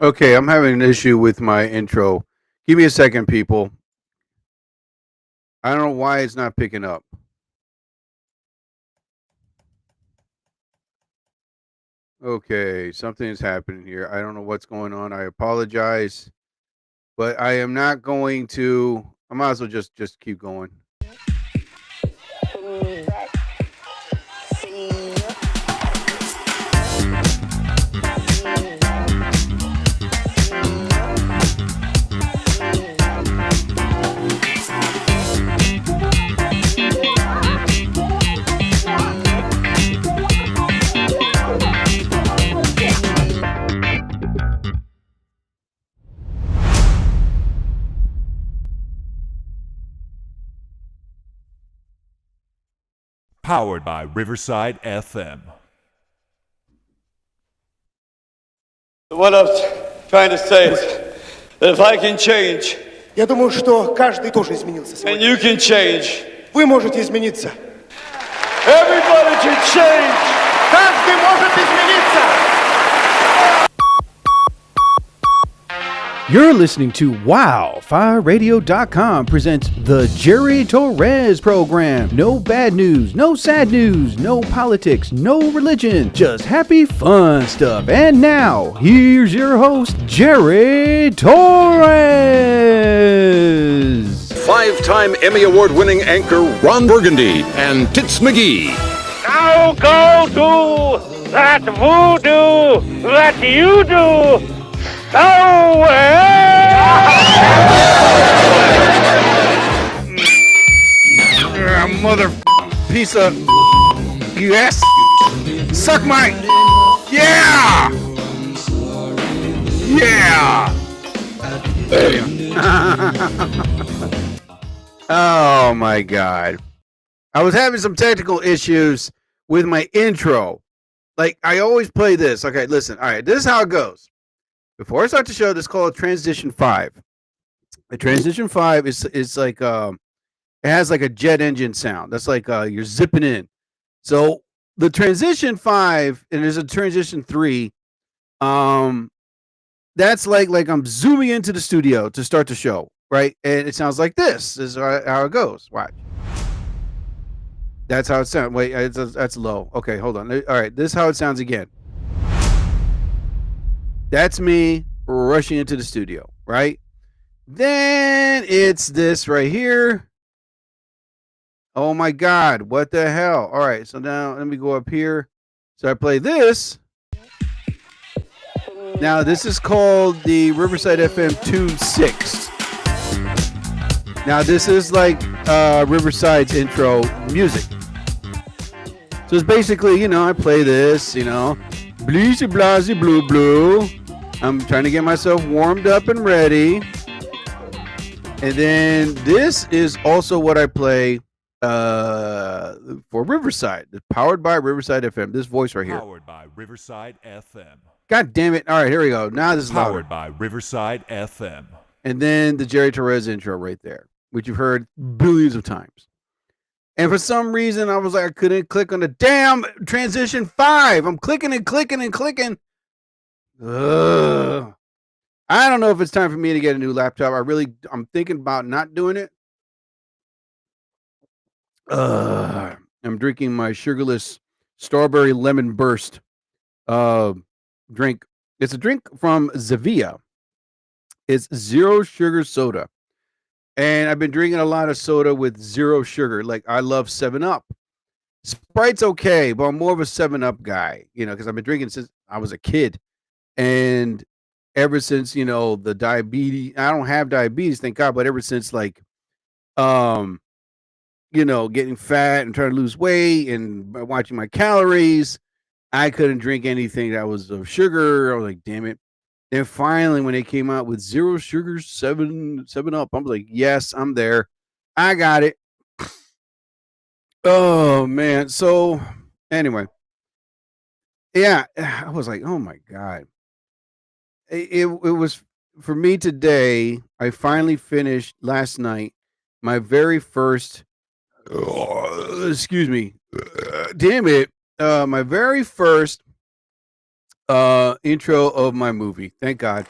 Okay, I'm having an issue with my intro. Give me a second, people. I don't know why it's not picking up. Okay, something is happening here. I don't know what's going on. I apologize, but I am not going to. I might as well just keep going. Powered by Riverside FM. What I'm trying to say is that if I can change, Я думаю, что каждый тоже изменился and сегодня. you can change, Вы можете измениться. everybody can change. Каждый может измениться. You're listening to WildFireRadio.com presents the Jerry Torres program. No bad news, no sad news, no politics, no religion, just happy fun stuff. And now, here's your host, Jerry Torres. Five-time Emmy Award-winning anchor Ron Burgundy and Tits McGee. Now go do that voodoo that you do so Mother piece of you ass. Suck my. Yeah! Yeah! Oh my god. I was having some technical issues with my intro. Like I always play this. Okay, listen. All right, this is how it goes. Before I start the show, this is called Transition 5. A Transition 5 is like it has like a jet engine sound. That's like you're zipping in. So the Transition 5 and there's a Transition 3. That's like I'm zooming into the studio to start the show, right? And it sounds like this. This is how it goes. Watch. That's how it sounds. Wait, that's low. Okay, hold on. All right, this is how it sounds again. That's me rushing into the studio, right? Then it's this right here. Oh my God, what the hell? All right, so now let me go up here. So I play this. Now this is called the Riverside FM Tune 6. Now this is like Riverside's intro music. So it's basically, I play this, bleezy blazy blue blue. I'm trying to get myself warmed up and ready. And then this is also what I play for Riverside. It's powered by Riverside FM. This voice right here. Powered by Riverside FM. God damn it. All right, here we go. Now this is Powered louder. by Riverside FM. And then the Jerry Torres intro right there, which you've heard billions of times. And for some reason, I was like, I couldn't click on the damn Transition 5. I'm clicking and clicking and clicking. Ugh. I don't know if it's time for me to get a new laptop. I'm thinking about not doing it. I'm drinking my sugarless strawberry lemon burst drink. It's a drink from Zavia. It's zero sugar soda. And I've been drinking a lot of soda with zero sugar. Like I love 7-Up. Sprite's okay, but I'm more of a 7-Up guy, because I've been drinking since I was a kid. And ever since, the diabetes, I don't have diabetes, thank God, but ever since getting fat and trying to lose weight and watching my calories, I couldn't drink anything that was of sugar. I was like, damn it. Then finally, when they came out with zero sugar 7-Up, I was like, yes, I'm there. I got it. Oh man. So anyway, yeah, I was like, oh my God. It was for me today. I finally finished last night my very first excuse me, damn it, my very first intro of my movie. Thank God.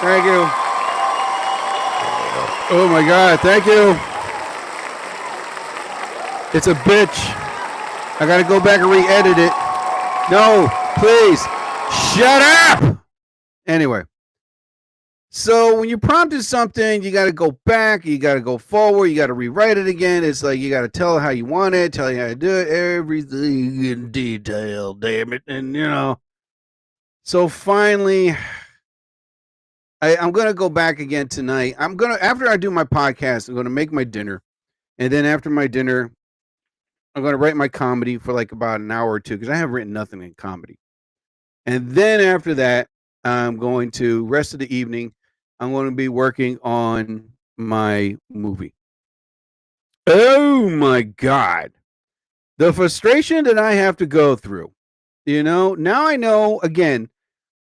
Thank you. Oh my God, thank you. It's a bitch. I gotta go back and re-edit it. No, please. Shut up! Anyway. So when you prompted something, you gotta go back, you gotta go forward, you gotta rewrite it again. It's like you gotta tell it how you want it, tell you how to do it, everything in detail, damn it. And so finally I'm gonna go back again tonight. After I do my podcast, I'm gonna make my dinner. And then after my dinner, I'm gonna write my comedy for like about an hour or two, because I haven't written nothing in comedy. And then after that, I'm going to rest of the evening. I'm going to be working on my movie. Oh my God. The frustration that I have to go through. Now I know again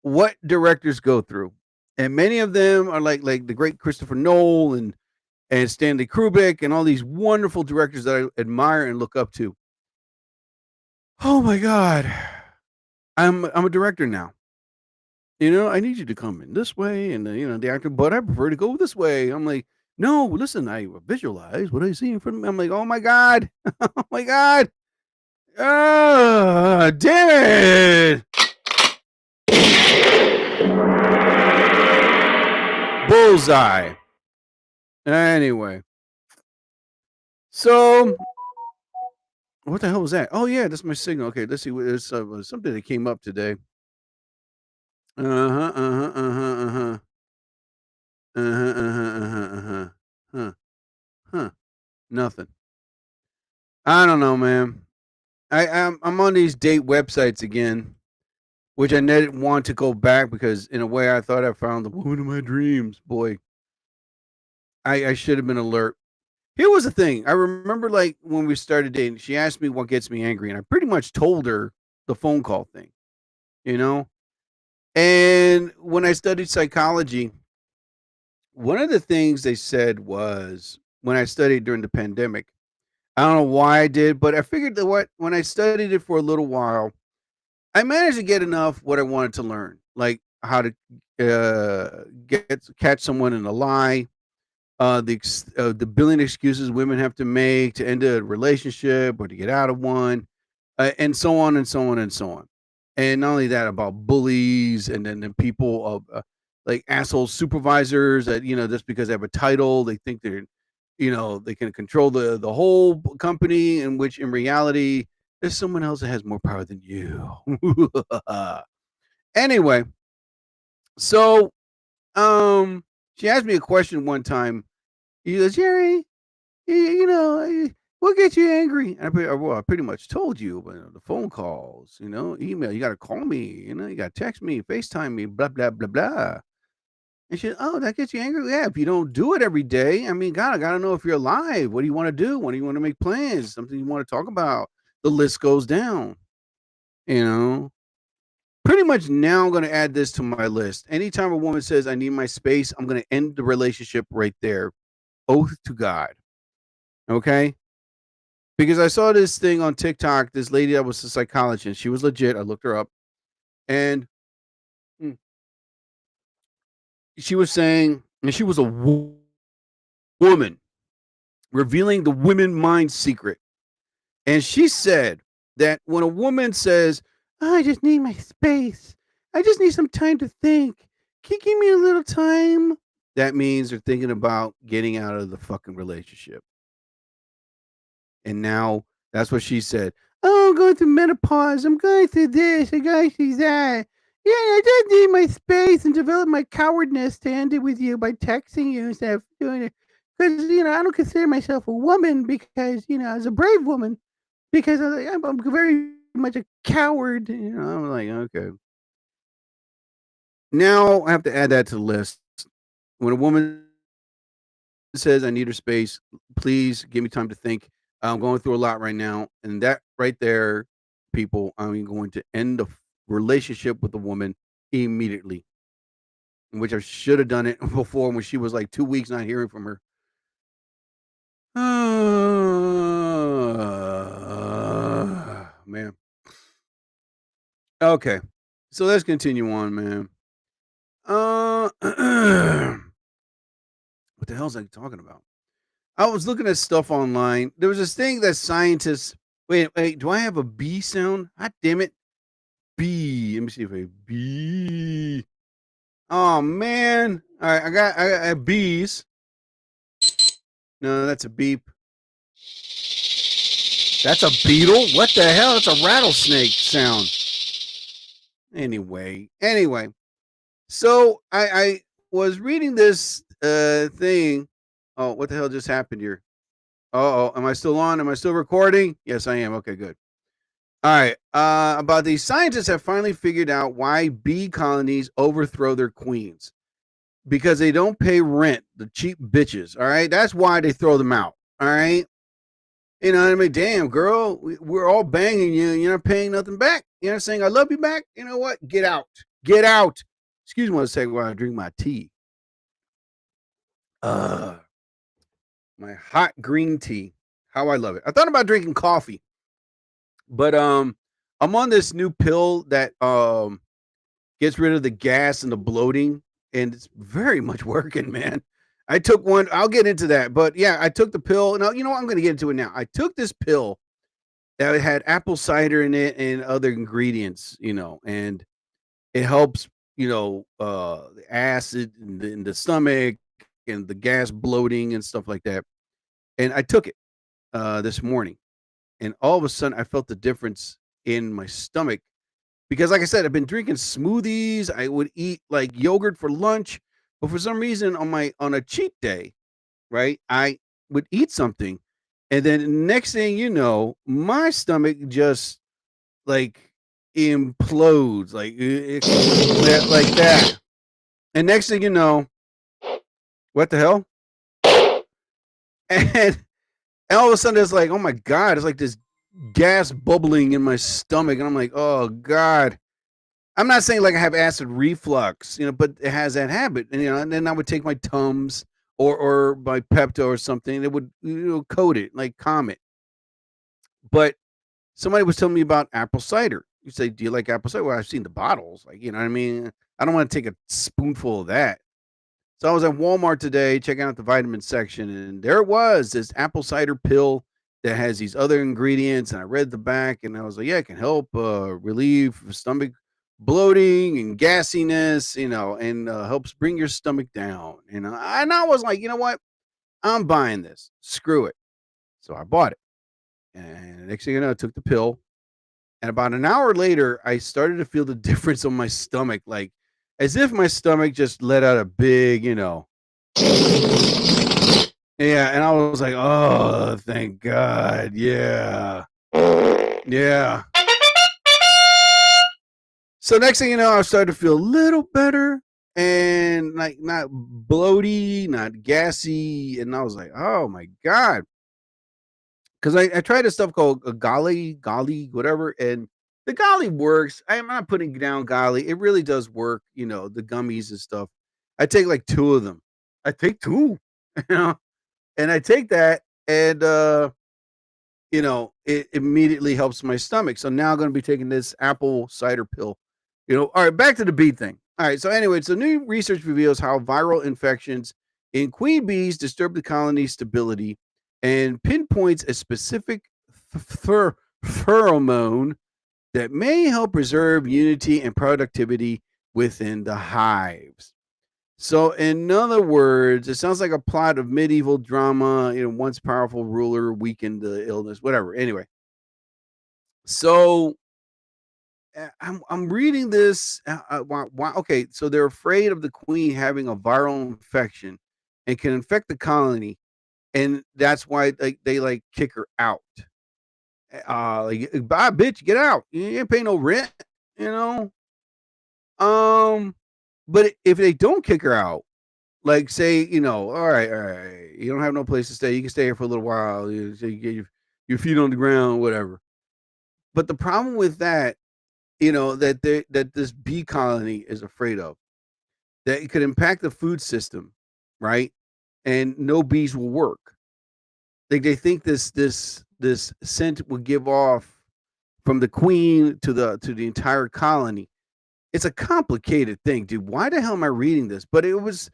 what directors go through. And many of them are like the great Christopher Nolan and Stanley Kubrick and all these wonderful directors that I admire and look up to. Oh my God. I'm a director now. I need you to come in this way, and the actor, but I prefer to go this way. I'm like, no, listen, I visualize what I see in front of me. I'm like, oh my God, oh my God, damn it, bullseye. Anyway, so what the hell was that? Oh yeah, that's my signal. Okay, let's see. There's something that came up today. Huh. Nothing. I don't know, man. I'm on these date websites again, which I didn't want to go back because in a way I thought I found the woman of my dreams. Boy, I should have been alert. Here was the thing. I remember like when we started dating, she asked me what gets me angry, and I pretty much told her the phone call thing, you know? And when I studied psychology, one of the things they said was when I studied during the pandemic, I don't know why I did, but I figured that when I studied it for a little while, I managed to get enough what I wanted to learn, like how to catch someone in a lie, the billion excuses women have to make to end a relationship or to get out of one, and so on and so on and so on. And not only that, about bullies and then the people of like asshole supervisors that just because they have a title, they think they can control the whole company, in which in reality there's someone else that has more power than you. Anyway, so she asked me a question one time. He goes, Jerry, what gets you angry? And I pretty much told you, but the phone calls, email, you got to call me, you got to text me, FaceTime me, blah, blah, blah, blah. And she said, oh, that gets you angry? Yeah, if you don't do it every day, I mean, God, I got to know if you're alive. What do you want to do? When do you want to make plans? Something you want to talk about? The list goes down, Pretty much now I'm going to add this to my list. Anytime a woman says, I need my space, I'm going to end the relationship right there. Oath to God. Okay? Because I saw this thing on TikTok, this lady that was a psychologist. She was legit. I looked her up. And she was saying, and she was a woman, revealing the women mind secret. And she said that when a woman says, I just need my space, I just need some time to think, can you give me a little time? That means they're thinking about getting out of the fucking relationship. And now that's what she said. Oh, I'm going through menopause. I'm going through this. I'm going through that. Yeah, I just need my space and develop my cowardness to end it with you by texting you instead of doing it. Because, I don't consider myself a woman because, as a brave woman, because I'm very much a coward. I'm like, okay. Now I have to add that to the list. When a woman says, I need her space, please give me time to think. I'm going through a lot right now. And that right there, people, I'm going to end the relationship with the woman immediately, which I should have done it before when she was like 2 weeks not hearing from her. Man. Okay. So let's continue on, man. What the hell is I talking about? I was looking at stuff online. There was this thing that scientists. Wait. Do I have a bee sound? God damn it. Bee. Let me see if I bee. Oh man. All right. I got bees. No, that's a beep. That's a beetle. What the hell? That's a rattlesnake sound. Anyway. So I was reading this thing. Oh, what the hell just happened here? Oh, am I still on? Am I still recording? Yes, I am. Okay, good. All right. About these scientists have finally figured out why bee colonies overthrow their queens because they don't pay rent. The cheap bitches. All right, that's why they throw them out. All right. You know what I mean? Damn, girl, we're all banging you, and you're not paying nothing back. You know what I'm saying? I love you back. You know what? Get out. Get out. Excuse me one second while I drink my tea. My hot green tea. How I love it. I thought about drinking coffee, but I'm on this new pill that gets rid of the gas and the bloating, and it's very much working, man. I took one. I'll get into that, but yeah, I took the pill. Now you know what? I'm going to get into it now. I took this pill that had apple cider in it and other ingredients, you know, and it helps, you know, the acid in the stomach and the gas bloating and stuff like that. And I took it this morning, and all of a sudden I felt the difference in my stomach because, like I said, I've been drinking smoothies. I would eat like yogurt for lunch, but for some reason on a cheat day, right, I would eat something, and then next thing you know, my stomach just like implodes, like that, and next thing you know, what the hell? And all of a sudden, it's like, oh my god, it's like this gas bubbling in my stomach, and I'm like, oh god. I'm not saying like I have acid reflux, you know, but it has that habit, and you know, and then I would take my Tums or my Pepto or something, and it would, you know, coat it, like calm it. But somebody was telling me about apple cider. You say, do you like apple cider? Well, I've seen the bottles, like, you know what I mean. I don't want to take a spoonful of that. So I was at Walmart today checking out the vitamin section, and there it was, this apple cider pill that has these other ingredients. And I read the back, and I was like, yeah, it can help relieve stomach bloating and gassiness, you know, and helps bring your stomach down. And I was like, you know what? I'm buying this. Screw it. So I bought it. And the next thing you know, I took the pill. And about an hour later, I started to feel the difference on my stomach, like as if my stomach just let out a big, you know. Yeah. And I was like, oh, thank God. Yeah. Yeah. So next thing you know, I started to feel a little better and like not bloaty, not gassy. And I was like, oh my God. Because I tried this stuff called a golly, whatever. And the golly works. I'm not putting down golly. It really does work, you know, the gummies and stuff. I take like 2 of them. I take 2, you know, and I take that and, you know, it immediately helps my stomach. So now I'm going to be taking this apple cider pill. You know, all right, back to the bee thing. All right, so anyway, so new research reveals how viral infections in queen bees disturb the colony's stability and pinpoints a specific pheromone that may help preserve unity and productivity within the hives. So, in other words, it sounds like a plot of medieval drama. You know, once powerful ruler weakened the illness, whatever. Anyway, so I'm reading this. Why? Okay, so they're afraid of the queen having a viral infection and can infect the colony, and that's why they like kick her out. Like, bye, bitch, get out. You ain't paying no rent, you know. But if they don't kick her out, like say, you know, all right, you don't have no place to stay. You can stay here for a little while. So you get your feet on the ground, whatever. But the problem with that, you know, that this bee colony is afraid of, that it could impact the food system, right? And no bees will work. Like they think this scent will give off from the queen to the entire colony, it's a complicated thing, dude. Why the hell am I reading this? But it was,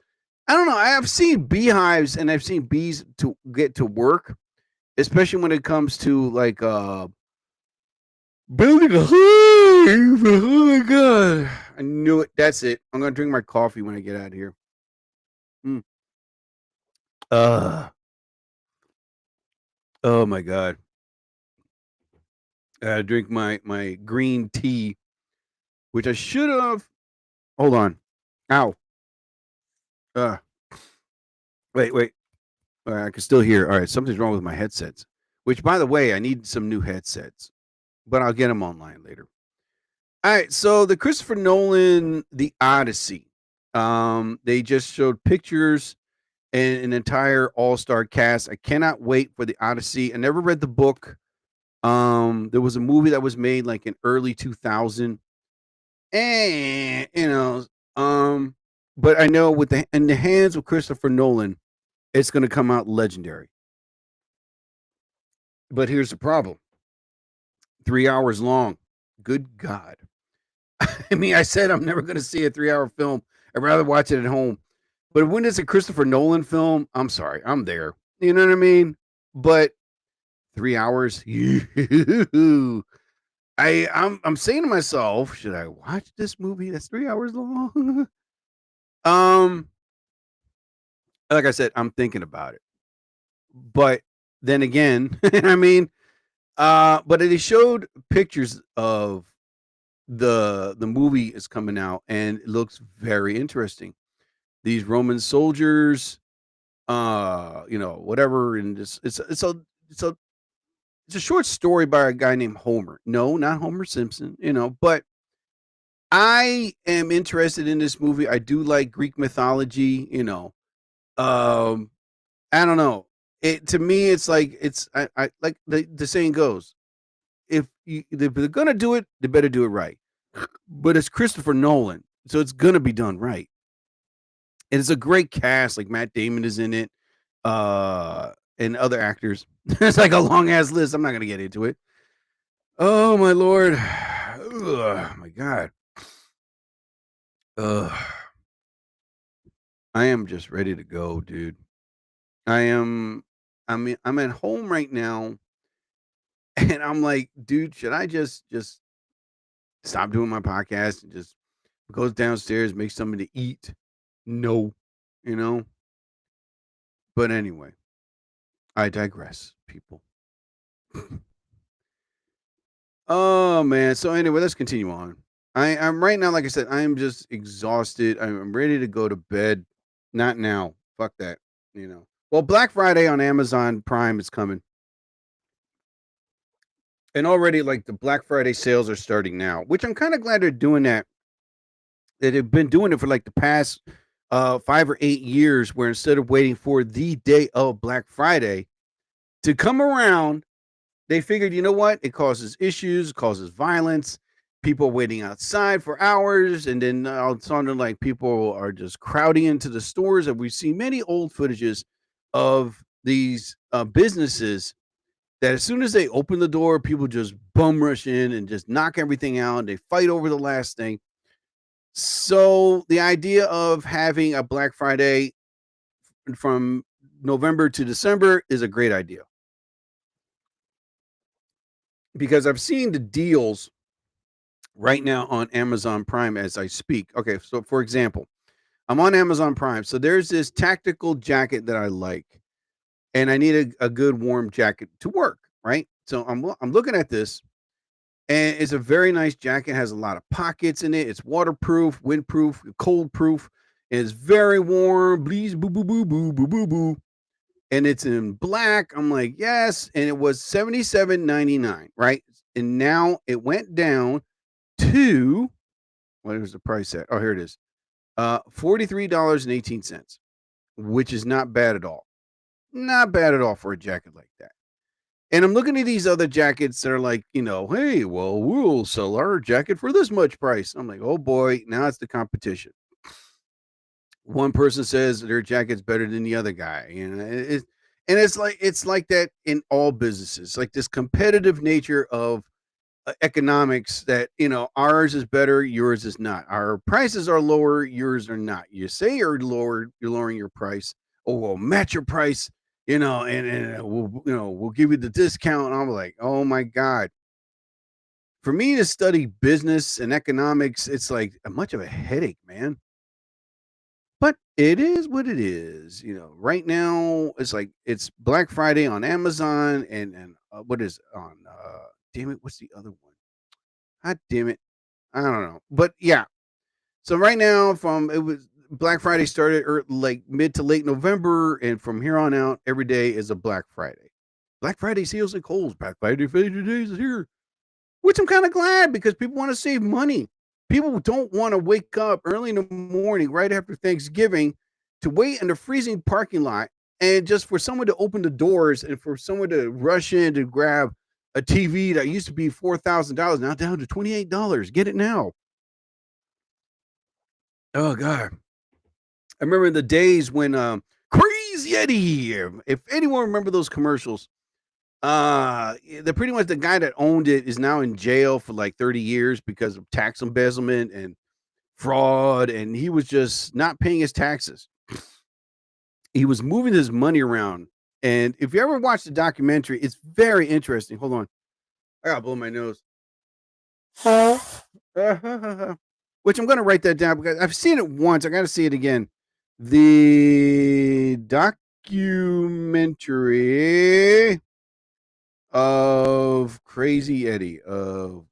I don't know. I have seen beehives and I've seen bees to get to work, especially when it comes to like building a hive. Oh my god. I knew it. That's it. I'm gonna drink my coffee when I get out of here. Oh my god. I drink my green tea, which I should have. Hold on. Ow. Wait. I can still hear. All right, something's wrong with my headsets. Which, by the way, I need some new headsets, but I'll get them online later. All right, so the Christopher Nolan, The Odyssey. They just showed pictures and an entire all-star cast. I cannot wait for The Odyssey. I never read the book. There was a movie that was made like in early 2000, and but I know with in the hands of Christopher Nolan, it's going to come out legendary. But here's the problem: 3 hours long. Good God! I mean, I said I'm never going to see a 3-hour film. I'd rather watch it at home. But when it's a Christopher Nolan film, I'm sorry, I'm there. You know what I mean? But 3 hours. I'm saying to myself, should I watch this movie that's 3 hours long? Like I said, I'm thinking about it. But then again, I mean, but they showed pictures of the movie is coming out and it looks very interesting. These Roman soldiers, whatever, and it's a short story by a guy named Homer. No, not Homer Simpson, but I am interested in this movie. I do like Greek mythology, I don't know. It to me, it's like I like the saying goes, if they're gonna do it, they better do it right. But it's Christopher Nolan, so it's gonna be done right. And it's a great cast, like Matt Damon is in it, and other actors. It's like a long ass list. I'm not gonna get into it. Oh my lord. Ugh, my god. Ugh. I am just ready to go, dude. I'm at home right now and I'm like, dude, should I just stop doing my podcast and just go downstairs, make something to eat? No, you know? But anyway, I digress, people. Oh man. So anyway, let's continue on. I'm right now, like I said, I'm just exhausted. I'm ready to go to bed. Not now. Fuck that. Well, Black Friday on Amazon Prime is coming. And already like the Black Friday sales are starting now, which I'm kind of glad they're doing that. They've been doing it for like the past 5 or 8 years, where instead of waiting for the day of Black Friday to come around, they figured, you know what? It causes issues, causes violence, people waiting outside for hours, and then all of a sudden, like, people are just crowding into the stores. And we've seen many old footages of these businesses that as soon as they open the door, people just bum rush in and just knock everything out. And they fight over the last thing. So the idea of having a Black Friday from November to December is a great idea, because I've seen the deals right now on Amazon Prime as I speak. Okay, so for example, I'm on Amazon Prime. So there's this tactical jacket that I like, and I need a good warm jacket to work, right? So I'm looking at this, and it's a very nice jacket. It has a lot of pockets in it. It's waterproof, windproof, cold proof. It's very warm. Please, boo, boo, boo, boo, boo, boo, boo. And it's in black. I'm like, yes. And it was $77.99, right? And now it went down to, what is the price at? Oh, here it is. $43.18, which is not bad at all. Not bad at all for a jacket like that. And I'm looking at these other jackets that are like, hey, well, we'll sell our jacket for this much price. I'm like, oh boy, now it's the competition. One person says their jacket's better than the other guy. And it's like that in all businesses, like this competitive nature of economics that ours is better, yours is not. Our prices are lower, yours are not. You say you're lowering your price. Oh, we'll match your price, and we'll give you the discount. And I'm like, oh my god. For me to study business and economics, it's like much of a headache, man. But it is what it is. Right now it's like it's Black Friday on Amazon and what is it on damn it, what's the other one? God damn it. I don't know. But yeah. So right now from it was Black Friday started like mid to late November, and from here on out, every day is a Black Friday. Black Friday sales at Kohl's. Black Friday days is here. Which I'm kind of glad because people want to save money. People don't want to wake up early in the morning right after Thanksgiving to wait in the freezing parking lot and just for someone to open the doors and for someone to rush in to grab a TV that used to be $4,000 now down to $28. Get it now. Oh God. I remember the days when Crazy Eddie, if anyone remember those commercials, the pretty much the guy that owned it is now in jail for like 30 years because of tax embezzlement and fraud, and he was just not paying his taxes. He was moving his money around, and if you ever watch the documentary, it's very interesting. Hold on, I gotta blow my nose. Which I'm gonna write that down because I've seen it once. I gotta see it again. The documentary of Crazy Eddie. There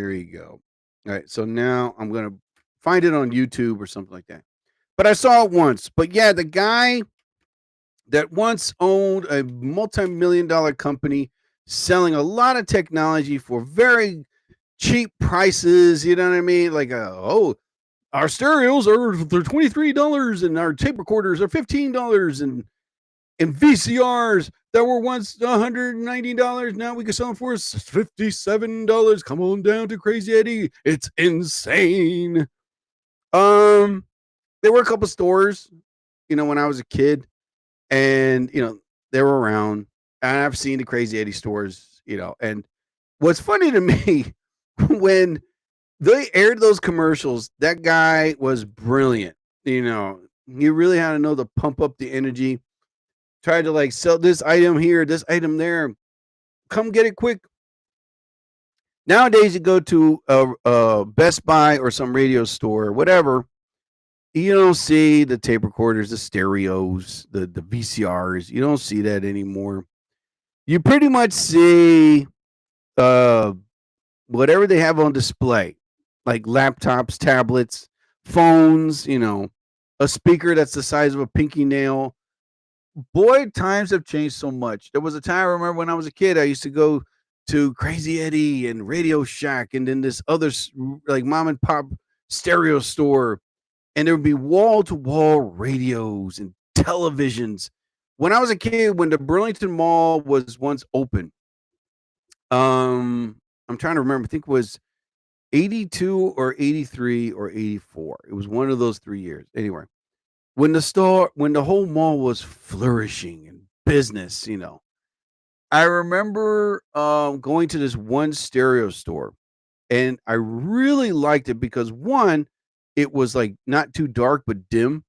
we go. All right, so now I'm gonna find it on YouTube or something like that. But I saw it once. But yeah, the guy that once owned a multi-million-dollar company selling a lot of technology for very cheap prices, you know what I mean? Like, our stereos they're $23 and our tape recorders are $15 and VCRs that were once $190, now we can sell them for $57. Come on down to Crazy Eddie. It's insane. There were a couple stores, when I was a kid, and they were around, and I've seen the Crazy Eddie stores, and what's funny to me when they aired those commercials, that guy was brilliant. He really had to know to pump up the energy. Tried to like sell this item here, this item there. Come get it quick. Nowadays, you go to a Best Buy or some radio store, or whatever. You don't see the tape recorders, the stereos, the VCRs. You don't see that anymore. You pretty much see whatever they have on display, like laptops, tablets, phones, a speaker that's the size of a pinky nail. Boy, times have changed so much. There was a time I remember when I was a kid, I used to go to Crazy Eddie and Radio Shack and then this other like mom and pop stereo store. And there would be wall to wall radios and televisions. When I was a kid, when the Burlington Mall was once open, I'm trying to remember, I think it was 82 or 83 or 84. It was one of those 3 years. Anyway. When the whole mall was flourishing in business, I remember going to this one stereo store, and I really liked it because one, it was like not too dark but dim,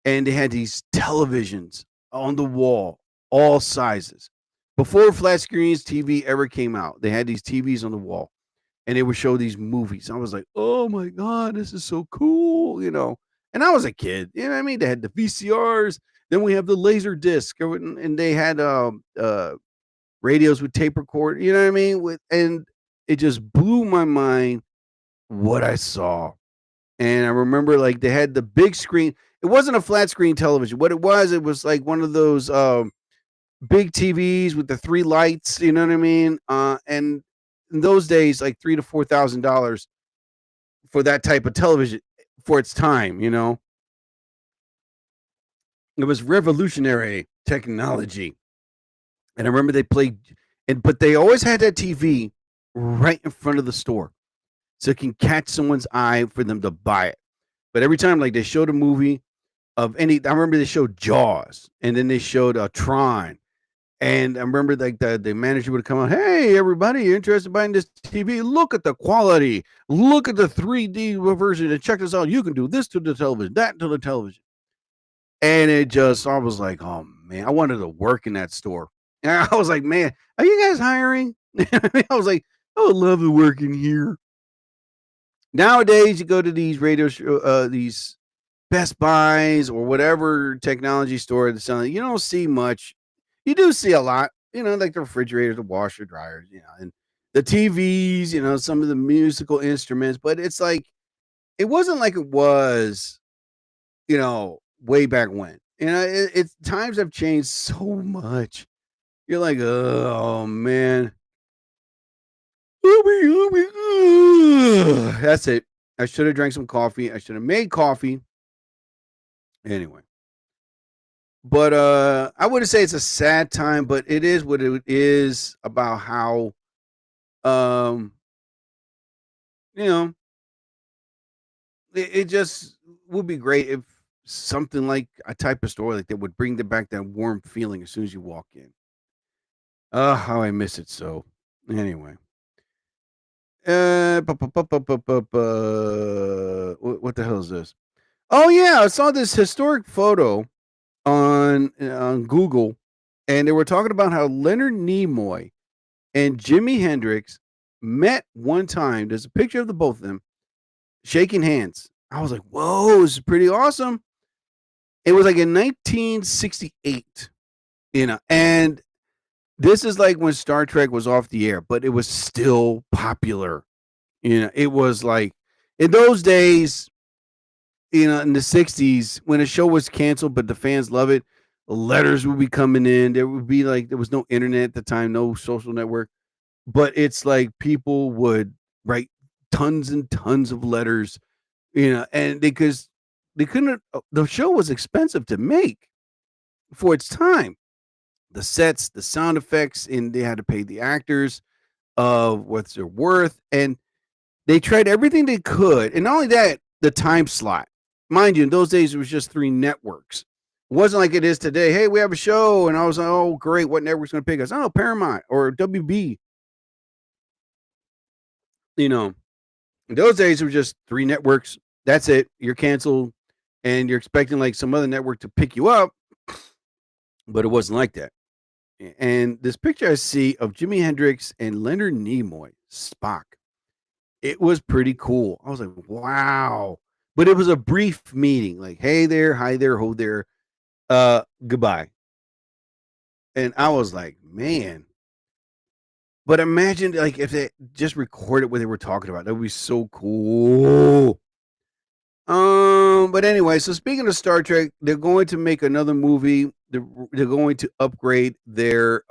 and they had these televisions on the wall, all sizes. Before flat screens TV ever came out, they had these TVs on the wall, and they would show these movies. I was like, oh my God, this is so cool, And I was a kid, you know what I mean? They had the VCRs. Then we have the laser disc, and they had radios with tape record. You know what I mean? And it just blew my mind what I saw. And I remember like they had the big screen. It wasn't a flat screen television. What it was like one of those big TVs with the 3 lights. You know what I mean? And in those days, like $3,000 to $4,000 for that type of television. For its time, it was revolutionary technology. And I remember they played, but they always had that TV right in front of the store, so it can catch someone's eye for them to buy it. But every time, like they showed a movie of any, I remember they showed Jaws, and then they showed Tron, And I remember like the manager would come out, hey, everybody, you interested in buying this TV? Look at the quality. Look at the 3D version and check this out. You can do this to the television, that to the television. And I was like, oh man, I wanted to work in that store. And I was like, man, are you guys hiring? I was like, I would love to work in here. Nowadays, you go to these these Best Buys or whatever technology store that's selling, you don't see much. You do see a lot, like the refrigerators, the washer, dryers, and the TVs, some of the musical instruments, but it's like, it wasn't like it was, way back when. It's times have changed so much. You're like, oh man. That's it. I should have drank some coffee. I should have made coffee. Anyway. But I wouldn't say it's a sad time, but it is what it is about how it just would be great if something like a type of store like that would bring back that warm feeling as soon as you walk in. How I miss it so. Anyway. What the hell is this? Oh yeah, I saw this historic photo on Google, and they were talking about how Leonard Nimoy and Jimi Hendrix met one time. There's a picture of the both of them shaking hands. I was like, whoa, this is pretty awesome. It was like in 1968, and this is like when Star Trek was off the air, but it was still popular. It was like in those days, in the 60s, when a show was canceled, but the fans love it, letters would be coming in. There would be like, there was no internet at the time, no social network, but it's like people would write tons and tons of letters, and because they couldn't, the show was expensive to make for its time. The sets, the sound effects, and they had to pay the actors of what's their worth. And they tried everything they could. And not only that, the time slot. Mind you, in those days, it was just 3 networks. It wasn't like it is today. Hey, we have a show. And I was like, oh, great. What network's going to pick us? Oh, Paramount or WB. In those days, it was just 3 networks. That's it. You're canceled. And you're expecting like some other network to pick you up. But it wasn't like that. And this picture I see of Jimi Hendrix and Leonard Nimoy, Spock, it was pretty cool. I was like, wow. But it was a brief meeting, like, hey there, hi there, ho there, goodbye. And I was like, man. But imagine like if they just recorded what they were talking about. That would be so cool. But anyway, so speaking of Star Trek, they're going to make another movie. They're going to upgrade their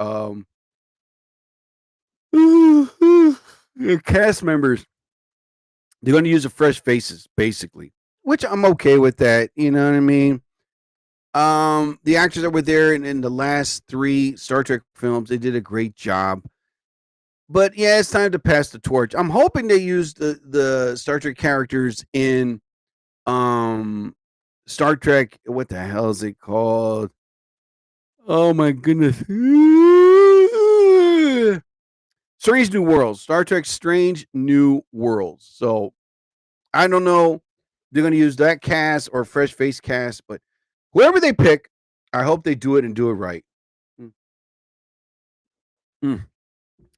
cast members. They're going to use the fresh faces, basically, which I'm okay with that. You know what I mean? The actors that were there in the last 3 Star Trek films, they did a great job. But yeah, it's time to pass the torch. I'm hoping they use the Star Trek characters in Star Trek. What the hell is it called? Oh my goodness. Strange New Worlds. Star Trek Strange New Worlds. So I don't know. They're going to use that cast or fresh face cast, but whoever they pick, I hope they do it and do it right.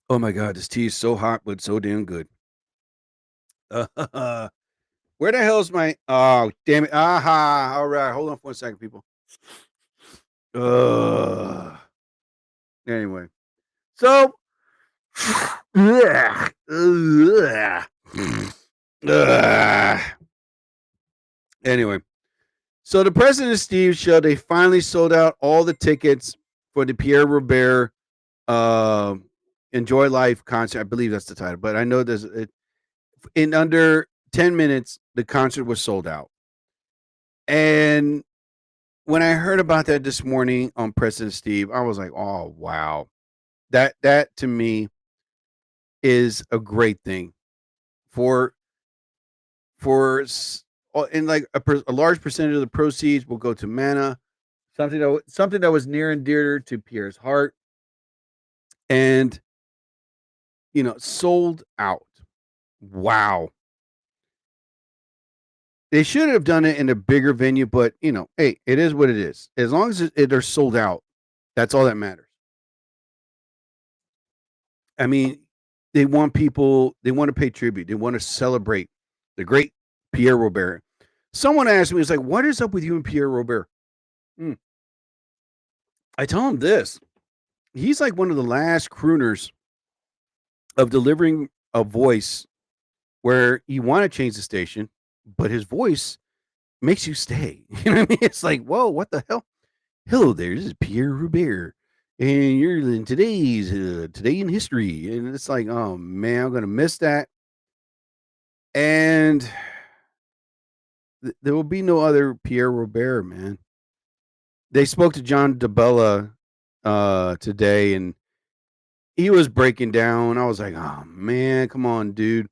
Oh my God, this tea is so hot, but so damn good. Where the hell is my? Oh, damn it! Aha! All right, hold on for 1 second, people. Anyway, so anyway, so the President of Steve show, they finally sold out all the tickets for the Pierre Robert Enjoy Life concert. I believe that's the title, but I know there's in under 10 minutes the concert was sold out. And when I heard about that this morning on President Steve, I was like, oh wow. That to me is a great thing for and like a large percentage of the proceeds will go to Mana, something that was near and dear to Pierre's heart. and sold out. Wow. They should have done it in a bigger venue, but hey, it is what it is. As long as they're sold out, that's all that matters. I mean, they want to pay tribute. They want to celebrate the great Pierre Robert. Someone asked me, it's like, what is up with you and Pierre Robert? I tell him this. He's like one of the last crooners of delivering a voice where you want to change the station, but his voice makes you stay. You know what I mean? It's like, whoa, what the hell? Hello there, this is Pierre Robert, and you're in today's Today in History. And it's like, oh man, I'm gonna miss that. And there will be no other Pierre Robert, man. They spoke to John DeBella today, and he was breaking down. I was like, oh man, come on, dude.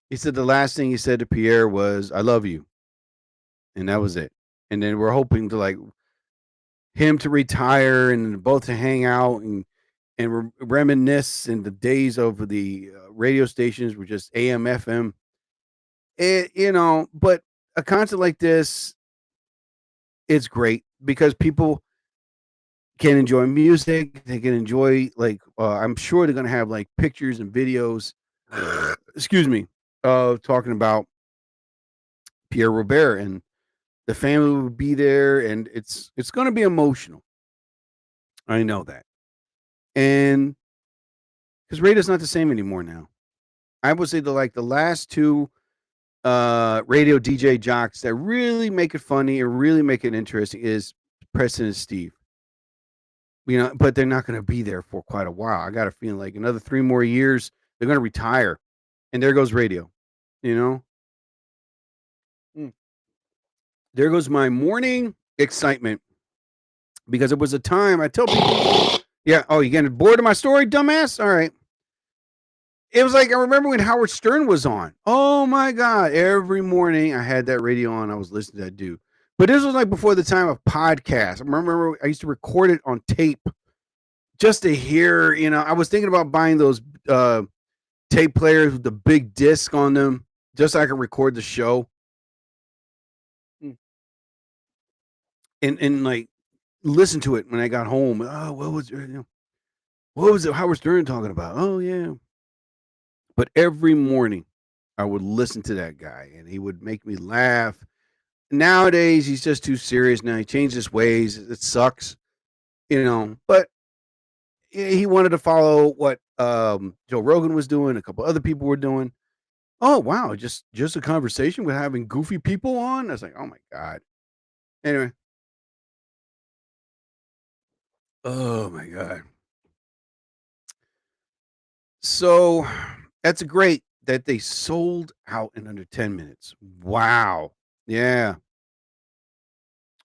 He said the last thing he said to Pierre was, I love you. And that was it. And then we're hoping to like him to retire and both to hang out and reminisce in the days of the radio stations were just AM, FM. But a concert like this, it's great because people can enjoy music. They can enjoy I'm sure they're going to have like pictures and videos, excuse me, talking about Pierre Robert, and the family will be there, and it's going to be emotional. I know that. And because radio's not the same anymore now. I would say the last two radio DJ jocks that really make it funny and really make it interesting is Preston and Steve. But they're not going to be there for quite a while. I got a feeling like another 3 more years, they're going to retire. And there goes radio, There goes my morning excitement. Because it was a time, I tell people, yeah, oh, you getting bored of my story, dumbass? All right. It was like, I remember when Howard Stern was on. Oh my God. Every morning I had that radio on. I was listening to that dude. But this was like before the time of podcasts. I remember I used to record it on tape just to hear, I was thinking about buying those tape players with the big disc on them just so I could record the show. And like listen to it when I got home. Oh, what was it Howard Stern talking about? Oh yeah. But every morning I would listen to that guy and he would make me laugh. Nowadays he's just too serious now. He changed his ways. It sucks, but he wanted to follow what Joe Rogan was doing, a couple other people were doing. Oh wow, just a conversation with having goofy people on. I was like, oh my God. Anyway. Oh my God. So that's great that they sold out in under 10 minutes. Wow. Yeah.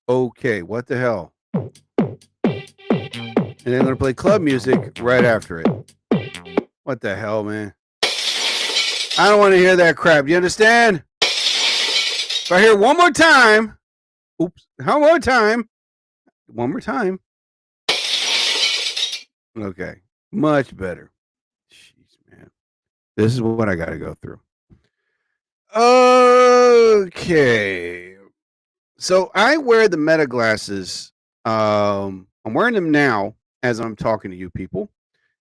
Okay. What the hell? And they're going to play club music right after it. What the hell, man? I don't want to hear that crap. You understand? If I hear one more time. Oops. One more time. One more time. Okay. Much better. Jeez, man. This is what I got to go through. Okay. So I wear the Meta glasses. I'm wearing them now as I'm talking to you people.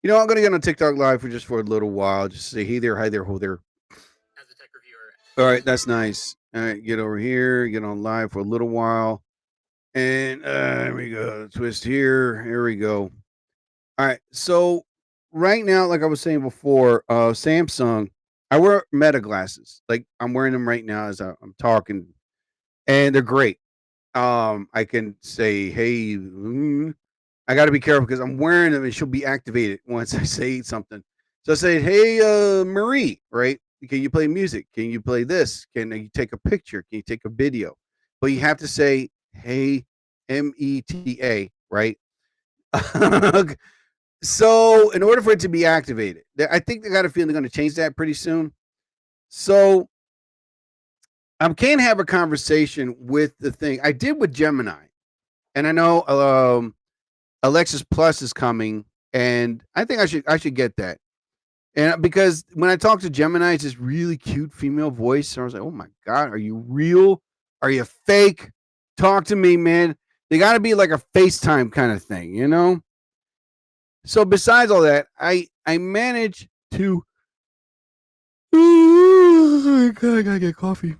I'm going to get on TikTok Live for a little while. Just say, hey there, hi there, ho there. As a tech reviewer. All right. That's nice. All right. Get over here. Get on live for a little while. And there we go. Twist here. Here we go. All right. So right now, like I was saying before, Samsung, I wear Meta glasses. Like I'm wearing them right now as I'm talking, and they're great. I can say, hey, I got to be careful because I'm wearing them and she'll be activated once I say something. So I say, hey, Marie, right? Can you play music? Can you play this? Can you take a picture? Can you take a video? But you have to say, hey, META, right? So in order for it to be activated, I think they got a feeling they're going to change that pretty soon. So I can't have a conversation with the thing I did with Gemini. And I know Alexis Plus is coming And I think I should get that. And because when I talk to Gemini, it's this really cute female voice. So I was like, oh my God, are you real? Are you fake? Talk to me, man. They got to be like a FaceTime kind of thing, you know? So besides all that, I managed to. Oh my God, I gotta get coffee.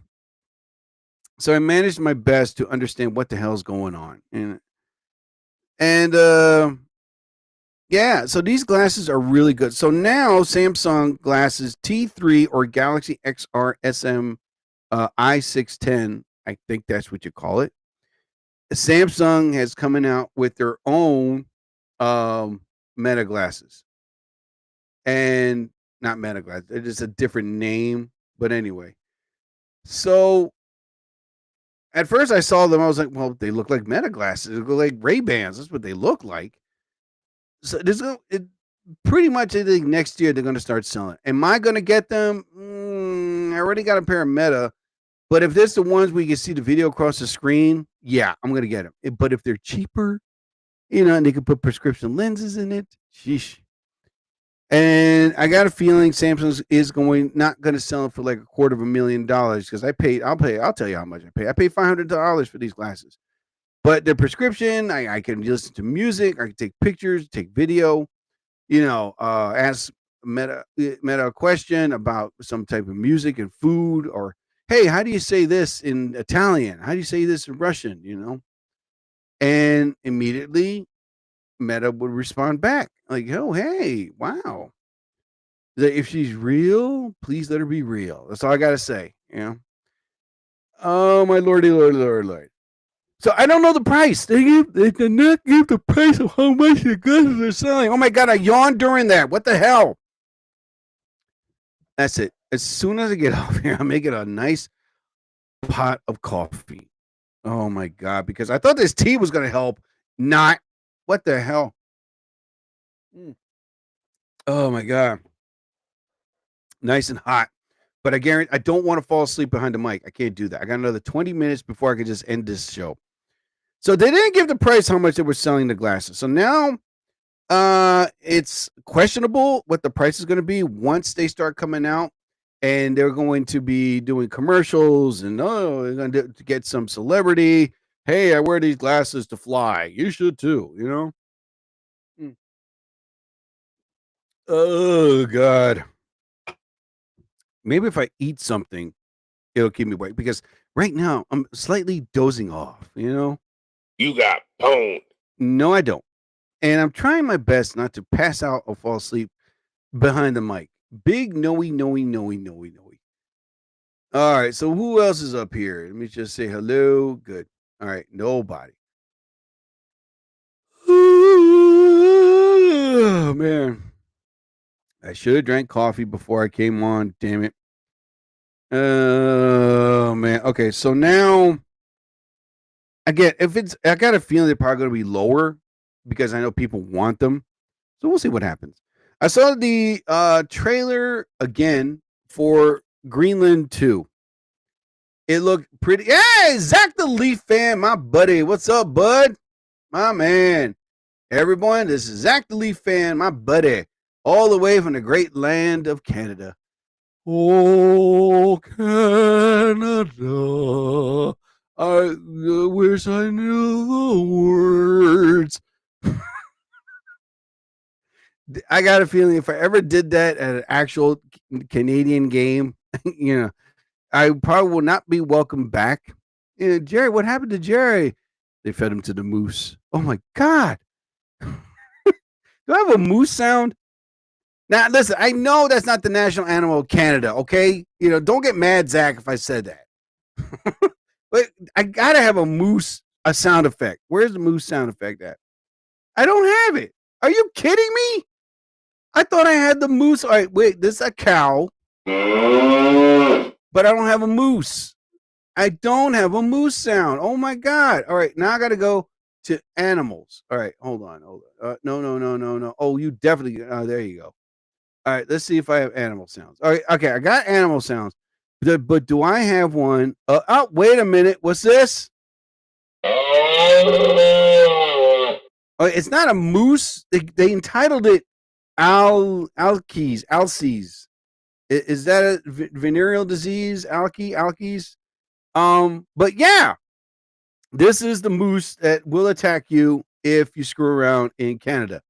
So I managed my best to understand what the hell's going on. And yeah, so these glasses are really good. So now Samsung glasses T3 or Galaxy XR SM I610, I think that's what you call it. Samsung has coming out with their own Meta glasses. And not Meta glasses, it is a different name, but anyway. So at first I saw them, I was like, well, they look like Meta glasses. They look like Ray-Bans. That's what they look like. So pretty much I think next year they're going to start selling. Am I going to get them? I already got a pair of Meta, but if this the ones where you can see the video across the screen, yeah, I'm going to get them. But if they're cheaper, and they can put prescription lenses in it, sheesh. And I got a feeling Samsung is not going to sell it for like $250,000 because I'll tell you how much I paid. I paid $500 for these glasses. But the prescription, I can listen to music, I can take pictures, take video, ask Meta a question about some type of music and food, or hey, how do you say this in Italian? How do you say this in Russian? And immediately Meta would respond back like, oh, hey, wow. If she's real, please let her be real. That's all I got to say. Oh, my lordy, lord. So I don't know the price. They did not give the price of how much the glasses are selling. Oh my God, I yawned during that. What the hell? That's it. As soon as I get off here, I'm making a nice pot of coffee. Oh my God, because I thought this tea was going to help. Not. What the hell? Oh my God. Nice and hot. But I guarantee I don't want to fall asleep behind the mic. I can't do that. I got another 20 minutes before I can just end this show. So they didn't give the price how much they were selling the glasses. So now it's questionable what the price is going to be once they start coming out, and they're going to be doing commercials and they're going to get some celebrity. Hey, I wear these glasses to fly. You should too, Oh God. Maybe if I eat something, it'll keep me awake because right now I'm slightly dozing off, You got pwned. No, I don't. And I'm trying my best not to pass out or fall asleep behind the mic. Big noey. All right. So who else is up here? Let me just say hello. Good. All right. Nobody. Oh, man. I should have drank coffee before I came on. Damn it. Oh, man. Okay. So now, again, I got a feeling they're probably going to be lower because I know people want them. So we'll see what happens. I saw the trailer again for Greenland 2. It looked pretty. Hey, Zach the Leaf fan, my buddy. What's up, bud? My man. Everyone, this is Zach the Leaf fan, my buddy. All the way from the great land of Canada. Oh, Canada. I wish I knew the words. I got a feeling if I ever did that at an actual Canadian game, I probably will not be welcome back. Jerry, what happened to Jerry? They fed him to the moose. Oh my God. Do I have a moose sound? Now, listen, I know that's not the national animal of Canada, okay? Don't get mad, Zach, if I said that. But I got to have a sound effect. Where's the moose sound effect at? I don't have it. Are you kidding me? I thought I had the moose. All right, wait, this is a cow. But I don't have a moose. I don't have a moose sound. Oh, my God. All right, now I got to go to animals. All right, hold on. No. Oh, you definitely. There you go. All right, let's see if I have animal sounds. All right, okay, I got animal sounds. But do I have one? Wait a minute. What's this? It's not a moose. They entitled it Alces. Is that a venereal disease? Alces? But yeah, this is the moose that will attack you if you screw around in Canada.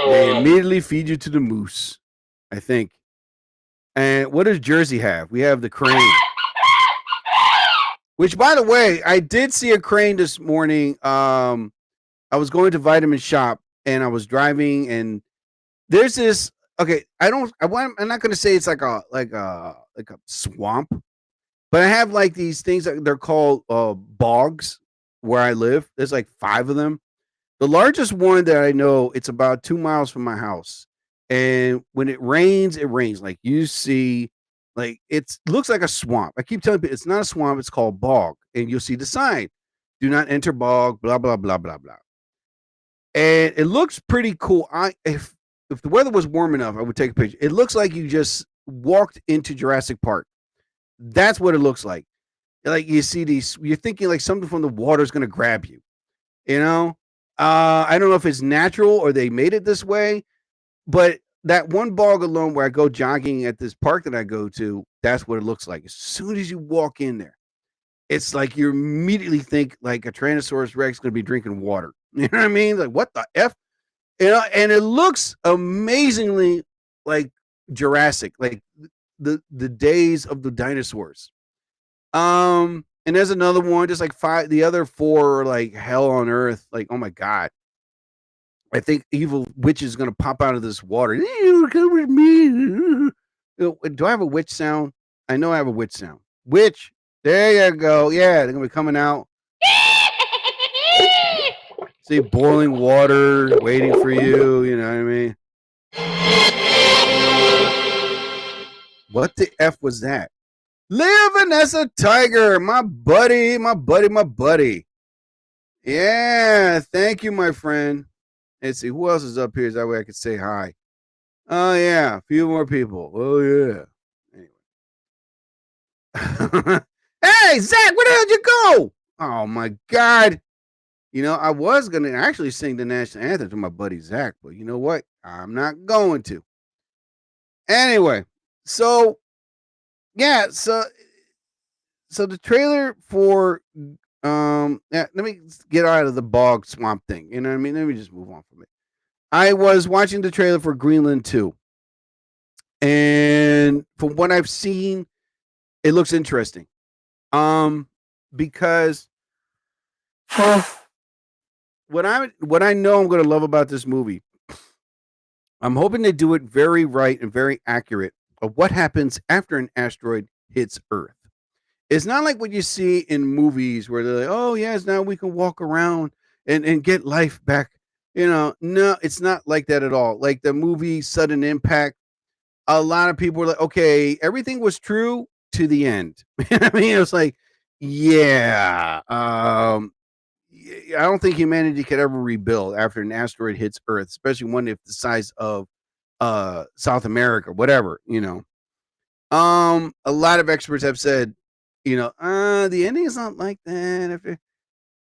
They immediately feed you to the moose, I think. And what does Jersey have? We have the crane. Which, by the way, I did see a crane this morning. I was going to Vitamin Shop and I was driving, and there's this. Okay, I'm not going to say it's like a swamp, but I have like these things that they're called bogs where I live. There's like 5 of them. The largest one that I know, it's about 2 miles from my house. And when it rains, like you see, like it looks like a swamp. I keep telling people it's not a swamp, it's called bog. And you'll see the sign, do not enter bog, blah, blah, blah, blah, blah. And it looks pretty cool. If the weather was warm enough, I would take a picture. It looks like you just walked into Jurassic Park. That's what it looks like. Like you see these, you're thinking like something from the water is going to grab you, you know? I don't know if it's natural or they made it this way, but that one bog alone where I go jogging at this park that I go to, that's what it looks like. As soon as you walk in there, it's like you immediately think like a Tyrannosaurus Rex going to be drinking water. You know what I mean? Like, what the F? You know, and it looks amazingly like Jurassic, like the days of the dinosaurs. And there's another one, just like 5. The other 4 are like hell on earth. Like, oh my God. I think evil witch is going to pop out of this water. Come with me. Do I have a witch sound? I know I have a witch sound. Witch. There you go. Yeah, they're going to be coming out. See, boiling water, waiting for you. You know what I mean? What the F was that? Living as a tiger, my buddy. Yeah, thank you, my friend. Let's see, who else is up here? That way I could say hi. Oh, yeah, a few more people. Oh, yeah. Anyway. Hey, Zach, where the hell did you go? Oh, my God. You know, I was going to actually sing the national anthem to my buddy Zach, but you know what? I'm not going to. Anyway, so... yeah, so the trailer for let me get out of the bog swamp thing. You know what I mean? Let me just move on from it. I was watching the trailer for Greenland 2. And from what I've seen, it looks interesting. Because what I know I'm going to love about this movie, I'm hoping they do it very right and very accurate of what happens after an asteroid hits Earth. It's not like what you see in movies where they're like, oh, yes, now we can walk around and get life back. You know, no, it's not like that at all. Like the movie Sudden Impact, a lot of people were like, okay, everything was true to the end. I mean, it was like, yeah, I don't think humanity could ever rebuild after an asteroid hits Earth, especially one if the size of South America, whatever, you know. A lot of experts have said, you know, the ending is not like that.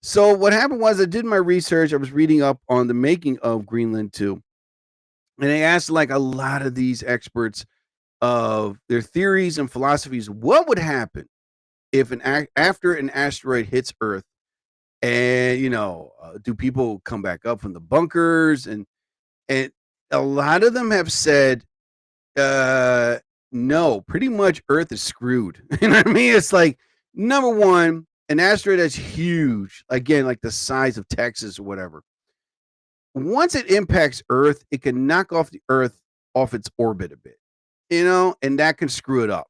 So what happened was I did my research. I was reading up on the making of Greenland 2. And I asked like a lot of these experts of their theories and philosophies. What would happen if after an asteroid hits Earth? And, you know, do people come back up from the bunkers? And a lot of them have said, no, pretty much Earth is screwed. You know what I mean? It's like, number one, an asteroid that's huge, again, like the size of Texas or whatever. Once it impacts Earth, it can knock off the Earth off its orbit a bit, you know, and that can screw it up.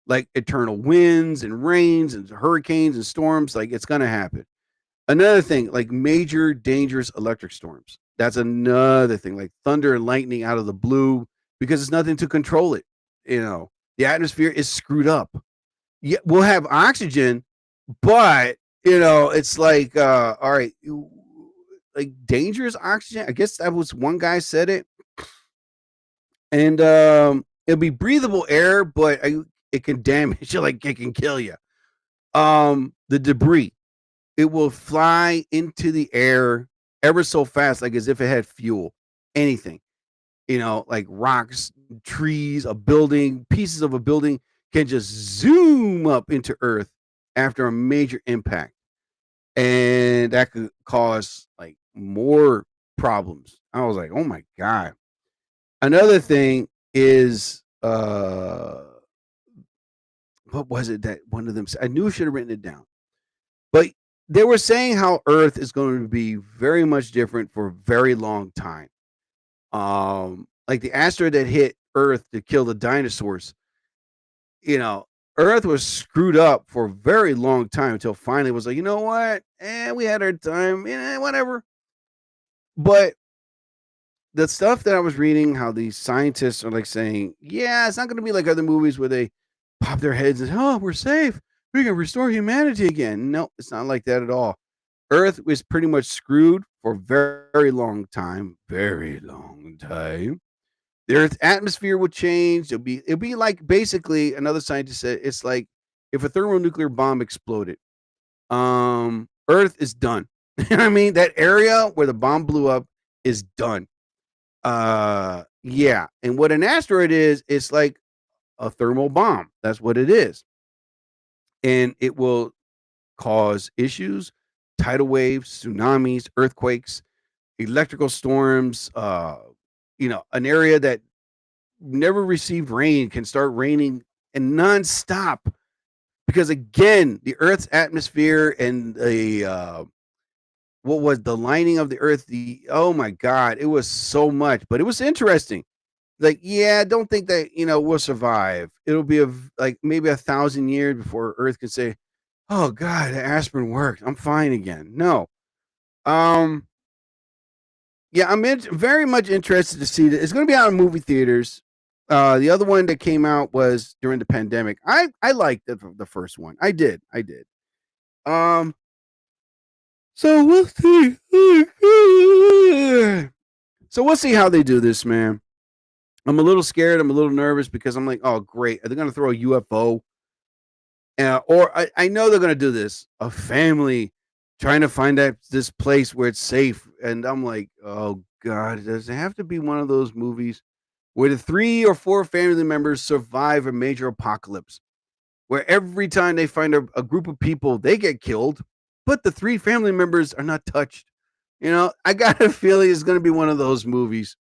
Like eternal winds and rains and hurricanes and storms, like it's going to happen. Another thing, like major dangerous electric storms. That's another thing, like thunder and lightning out of the blue, because there's nothing to control it. You know, the atmosphere is screwed up. Yeah, we'll have oxygen, but you know, it's like, all right, like dangerous oxygen. I guess that was one guy said it, and it'll be breathable air, but it can damage you, like it can kill you. The debris. it will fly into the air ever so fast, like as if it had fuel. Anything, like rocks, trees, a building, pieces of a building can just zoom up into Earth after a major impact. And that could cause like more problems. I was like, oh my God. Another thing is what was it that one of them said? I knew I should have written it down. But they were saying how Earth is going to be very much different for a very long time. Like the asteroid that hit Earth to kill the dinosaurs, you know, Earth was screwed up for a very long time until finally it was like, you know what? We had our time, whatever. But the stuff that I was reading, how these scientists are like saying, yeah, it's not going to be like other movies where they pop their heads and, oh, we're safe. We can restore humanity again. No, it's not like that at all. Earth was pretty much screwed for a very long time. Very long time. The Earth's atmosphere will change. It'll be like basically another scientist said it's like if a thermonuclear bomb exploded. Earth is done. You know what I mean? That area where the bomb blew up is done. Yeah. And what an asteroid is, it's like a thermal bomb. That's what it is. And it will cause issues, tidal waves, tsunamis, earthquakes, electrical storms, an area that never received rain can start raining and nonstop because again, the Earth's atmosphere and the what was the lining of the Earth? Oh my God, it was so much, but it was interesting. Like, yeah, don't think that we'll survive. It'll be like maybe 1,000 years before Earth can say, "Oh God, the aspirin worked. I'm fine again." No, yeah, I'm very much interested to see that. It's going to be out in movie theaters. The other one that came out was during the pandemic. I liked the first one. I did. Um, so we'll see. So we'll see how they do this, man. I'm a little scared. I'm a little nervous because I'm like, oh great, are they going to throw a UFO? Or I know they're going to do this. A family trying to find out this place where it's safe, and I'm like, oh God, does it have to be one of those movies where the 3 or 4 family members survive a major apocalypse, where every time they find a group of people, they get killed, but the 3 family members are not touched? I got a feeling it's going to be one of those movies.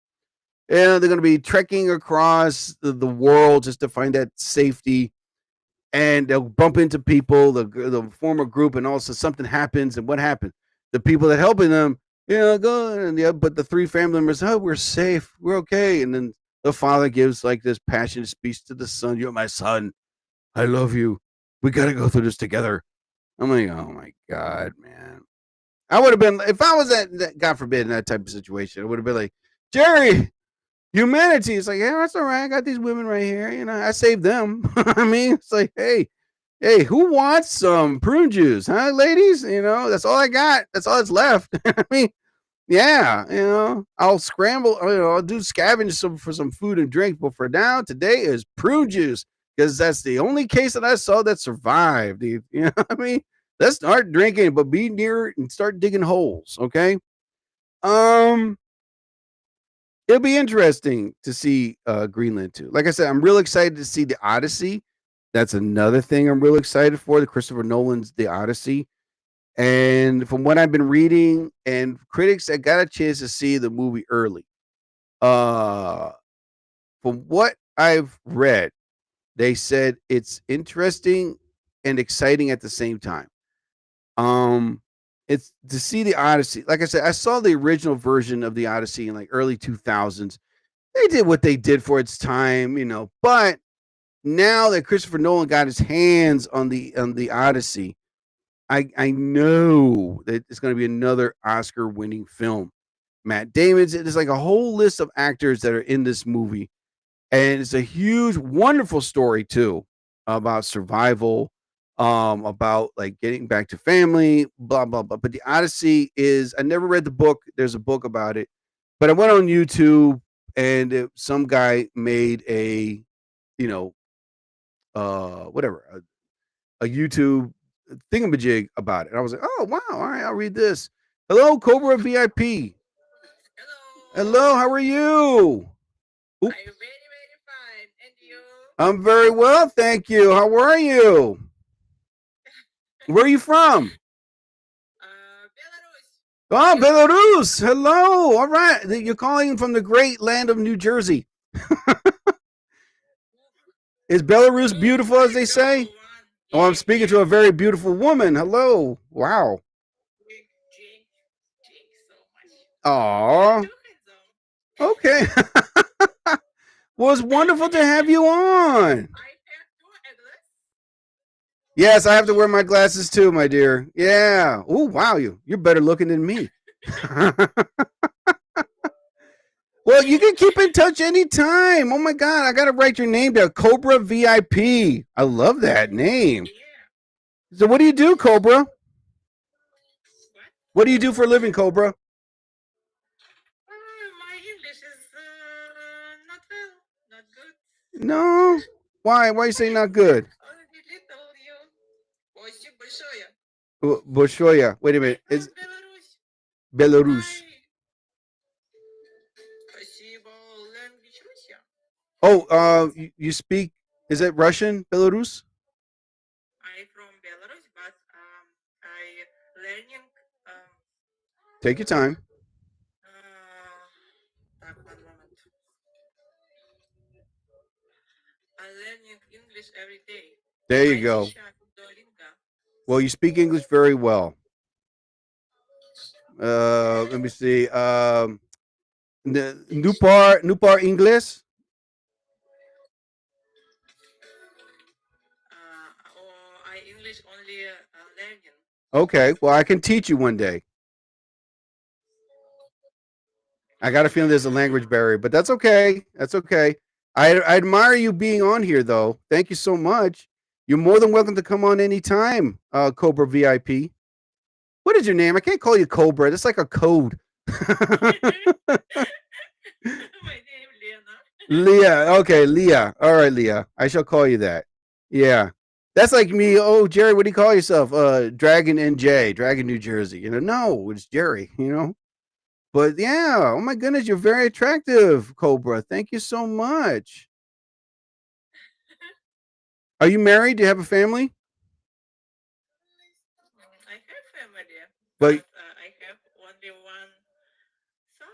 They're going to be trekking across the world just to find that safety, and they'll bump into people, the former group, and also something happens. And what happened? The people that helping them, go and but the 3 family members, oh, we're safe, we're okay. And then the father gives like this passionate speech to the son. You're my son. I love you. We got to go through this together. I'm like, oh my God, man. I would have been, if I was that, God forbid, in that type of situation, I would have been like, Jerry, humanity. It's like, yeah, that's all right. I got these women right here. I saved them. I mean, it's like, hey, who wants some prune juice, huh, ladies? That's all I got. That's all that's left. I mean, yeah, I'll scramble. I'll do scavenge for some food and drink. But for now, today is prune juice because that's the only case that I saw that survived. You know what I mean? Let's start drinking, but be near it and start digging holes. Okay. It'll be interesting to see Greenland too. Like I said, I'm real excited to see the Odyssey. That's another thing I'm real excited for. The Christopher Nolan's The Odyssey. And from what I've been reading, and critics that got a chance to see the movie early, from what I've read, they said it's interesting and exciting at the same time. It's to see the Odyssey. Like I said, I saw the original version of the Odyssey in like early 2000s. They did what they did for its time, but now that Christopher Nolan got his hands on the Odyssey, I know that it's going to be another Oscar-winning film. Matt Damon's. There's like a whole list of actors that are in this movie, and it's a huge, wonderful story too about survival, about like getting back to family, blah blah blah. But the Odyssey is. I never read the book. There's a book about it, but I went on YouTube and some guy made a, whatever, a YouTube thingamajig about it. I was like, oh wow, all right, I'll read this. Hello, Cobra VIP. Hello, how are you? Oop. I'm very, very fine. And you? I'm very well, thank you. How are you? Where are you from? Belarus. Oh, Belarus. Hello. All right. You're calling from the great land of New Jersey. Is Belarus beautiful, as they say? Oh, I'm speaking to a very beautiful woman. Hello. Wow. Aw. Okay. Well, it's wonderful to have you on. Yes, I have to wear my glasses too, my dear. Yeah. Oh, wow. You're better looking than me. Well, you can keep in touch anytime. Oh my God, I gotta write your name down. Cobra VIP. I love that name. So what do you do, Cobra? What do you do for a living, Cobra? My English is not well, not good. No. Why? Why you say not good? Only little you. Спасибо большое. Bolshoya. Wait a minute. Is Belarus. Belarus? Спасибо. Language Russia. Oh, you speak? Is it Russian, Belarus? I'm from Belarus, but I learning. Take your time. Так, one moment. I'm learning English every day. There you go. Well, you speak English very well. Let me see. Nupar English. I English only learning. Okay. Well, I can teach you one day. I got a feeling there's a language barrier, but that's okay. That's okay. I admire you being on here, though. Thank you so much. You're more than welcome to come on anytime, Cobra VIP. What is your name? I can't call you Cobra. That's like a code. My name Lena. Leah. Okay, Leah. All right, Leah. I shall call you that. Yeah. That's like me. Oh, Jerry, what do you call yourself? Dragon NJ, Dragon New Jersey. No, it's Jerry, But yeah, oh my goodness, you're very attractive, Cobra. Thank you so much. Are you married? Do you have a family? I have family, But I have only one son.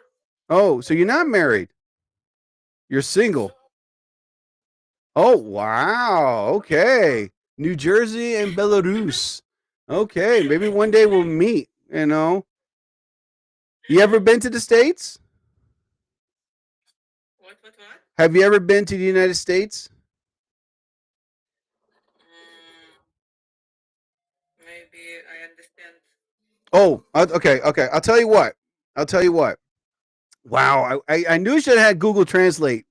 oh, so you're not married. You're single. Oh, wow. Okay. New Jersey and Belarus. Okay, maybe one day we'll meet, You ever been to the States? What? Have you ever been to the United States? Maybe I understand. Oh, okay. I'll tell you what. Wow, I knew I should have had Google Translate.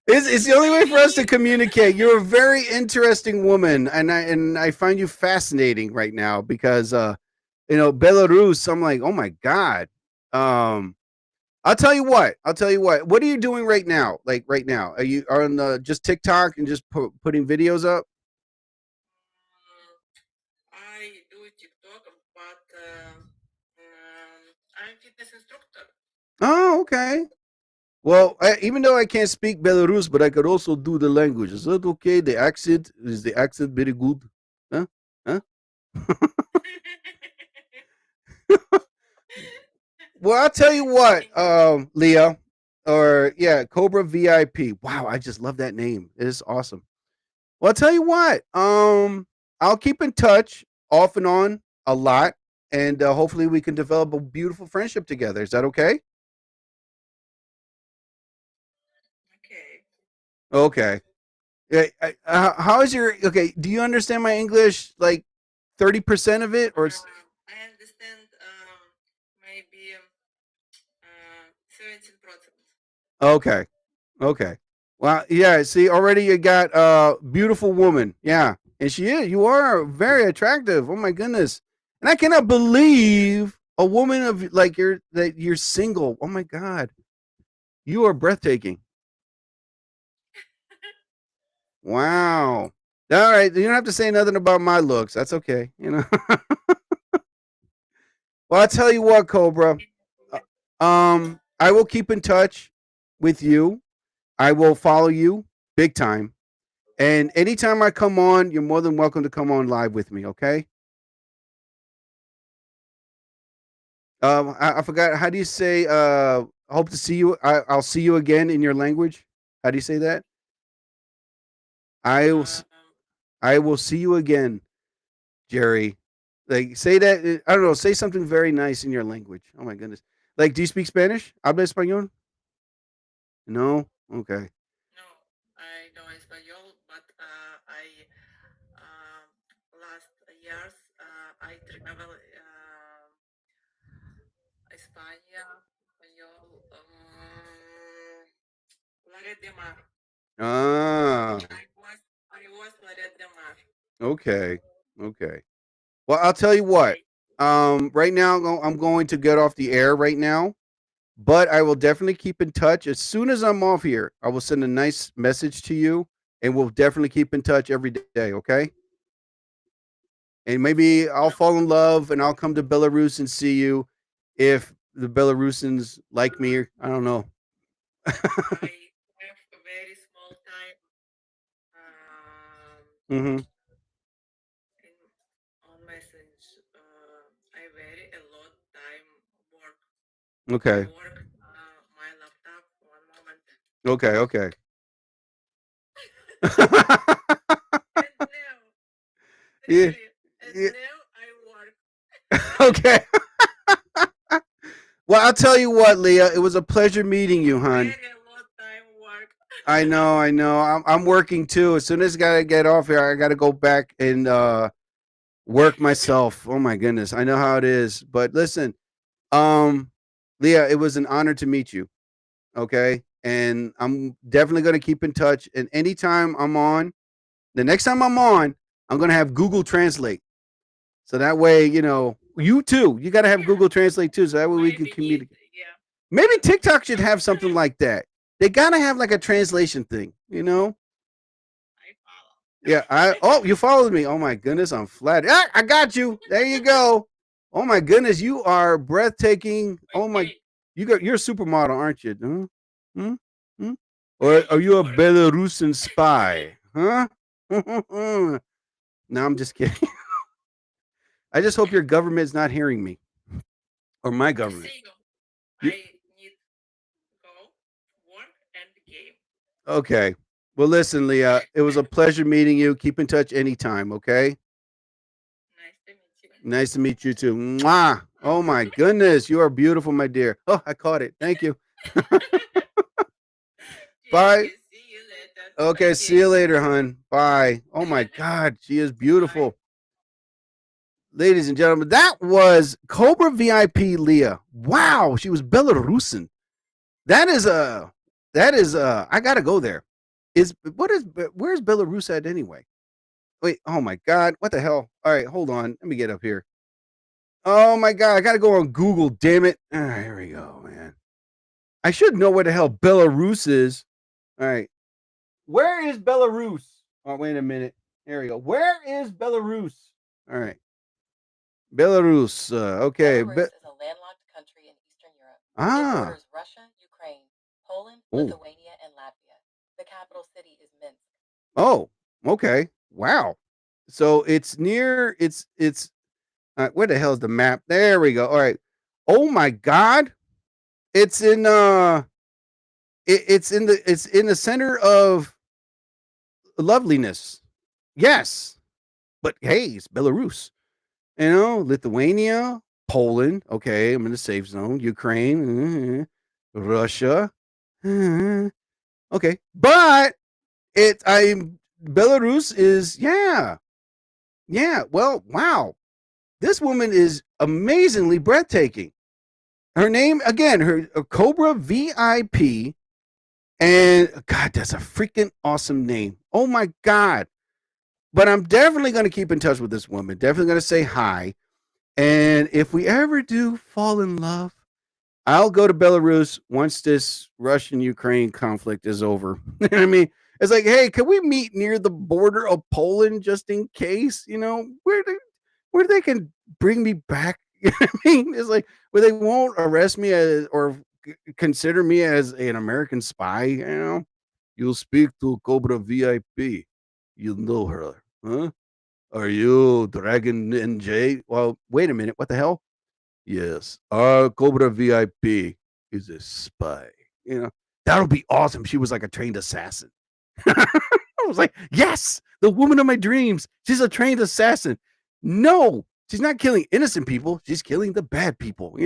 It's the only way for us to communicate. You're a very interesting woman, and I find you fascinating right now because Belarus. I'm like, oh my God. I'll tell you what. What are you doing right now? Like right now, are you on just TikTok and just putting videos up? I do TikTok, but I'm fitness instructor. Oh, okay. Well, even though I can't speak Belarus, but I could also do the language. Is that okay? The accent very good? Huh? Well, I'll tell you what, Leah, Cobra VIP. Wow, I just love that name. It is awesome. Well, I'll tell you what, I'll keep in touch off and on a lot, and hopefully we can develop a beautiful friendship together. Is that okay? Okay. Okay. Yeah. How is your? Okay. Do you understand my English? Like 30% of it, or? I understand maybe 17%. Okay. Okay. Well, yeah. See, already you got a beautiful woman. Yeah, and she is. You are very attractive. Oh my goodness! And I cannot believe a woman of like that you're single. Oh my God, you are breathtaking. Wow. All right, you don't have to say nothing about my looks. That's okay. Well, I'll tell you what, Cobra. I will keep in touch with you. I will follow you big time. And anytime I come on, you're more than welcome to come on live with me. Okay. I forgot. How do you say? Hope to see you. I'll see you again in your language. How do you say that? I will. I will see you again, Jerry. Like say that. I don't know. Say something very nice in your language. Oh my goodness. Like, do you speak Spanish? ¿Habla español? No. Okay. No, I know español, but I last years I travel España, español, Lloret de Mar. Ah. I was Lloret de Mar. Okay. Okay. Well, I'll tell you what. Right now I'm going to get off the air right now, but I will definitely keep in touch as soon as I'm off here. I will send a nice message to you, and we'll definitely keep in touch every day. Okay. And maybe I'll fall in love and I'll come to Belarus and see you if the Belarusians like me. I don't know. I have a very small time Hmm. in, on message. I very a lot time work. I Okay. work my laptop. One moment. Okay. Okay. And now, Yeah. really, and Yeah. now I work. Okay. Well, I'll tell you what, Leah. It was a pleasure meeting you, hon. Very a lot time work. I know. I know. I'm working too. As soon as I gotta get off here, I gotta go back and work myself. Oh my goodness. I know how it is. But listen, um, Leah, it was an honor to meet you. Okay. And I'm definitely gonna keep in touch. And anytime I'm on, the next time I'm on, I'm gonna have Google Translate. So that way, you too. You gotta have Google Translate too. So that way we can Maybe communicate. yeah. Maybe TikTok should have something like that. They gotta have like a translation thing, I follow. Yeah, you followed me. Oh my goodness, I'm flattered. Ah, I got you. There you go. Oh my goodness, you are breathtaking. Oh my, Okay. you're a supermodel, aren't you? Huh? Hmm? Hmm? Or are you a Belarusian spy? Huh? No, I'm just kidding. I just hope your government's not hearing me or my government. See you. You- I need go work and game. Okay. Well, listen, Leah, it was a pleasure meeting you. Keep in touch anytime, okay? Nice to meet you. Nice to meet you too. Mwah. Oh my goodness, you are beautiful, my dear. Oh, I caught it. Thank you. Bye. See you later. Okay, see you later, hon. Bye. Oh my God, she is beautiful. Ladies and gentlemen, that was Cobra VIP Leah. Wow, she was Belarusian. That is I gotta go there. Where's Belarus at anyway? Wait, oh my God, what the hell? All right, hold on. Let me get up here. Oh my God, I gotta go on Google, damn it. All right, here we go, man. I should know where the hell Belarus is. All right. Where is Belarus? Oh, wait a minute. There we go. Where is Belarus? All right. Belarus. Okay. Belarus is a landlocked country in Eastern Europe. It Ah. borders Russia, Ukraine, Poland, Oh. Lithuania, and Latvia. The capital city is Minsk. Oh, okay. Wow. So it's near it's where the hell is the map? There we go. All right. Oh my God. It's in it's in the center of loveliness. Yes. But hey, it's Belarus. Lithuania, Poland. Okay, I'm in the safe zone. Ukraine, Russia. Okay, but Belarus is yeah. Well, wow, this woman is amazingly breathtaking. Her name again, her Cobra VIP, and God, that's a freaking awesome name. Oh my God. But I'm definitely going to keep in touch with this woman. Definitely going to say hi. And if we ever do fall in love, I'll go to Belarus once this Russian-Ukraine conflict is over. You know what I mean? It's like, hey, can we meet near the border of Poland just in case? Where they can bring me back. You know what I mean? It's like where they won't arrest me or consider me as an American spy. You'll speak to Cobra VIP. You'll know her, huh? Are you Dragon NJ? Well, wait a minute. What the hell? Yes, our Cobra VIP is a spy. That'll be awesome. She was like a trained assassin. I was like, yes, the woman of my dreams. She's a trained assassin. No, she's not killing innocent people. She's killing the bad people,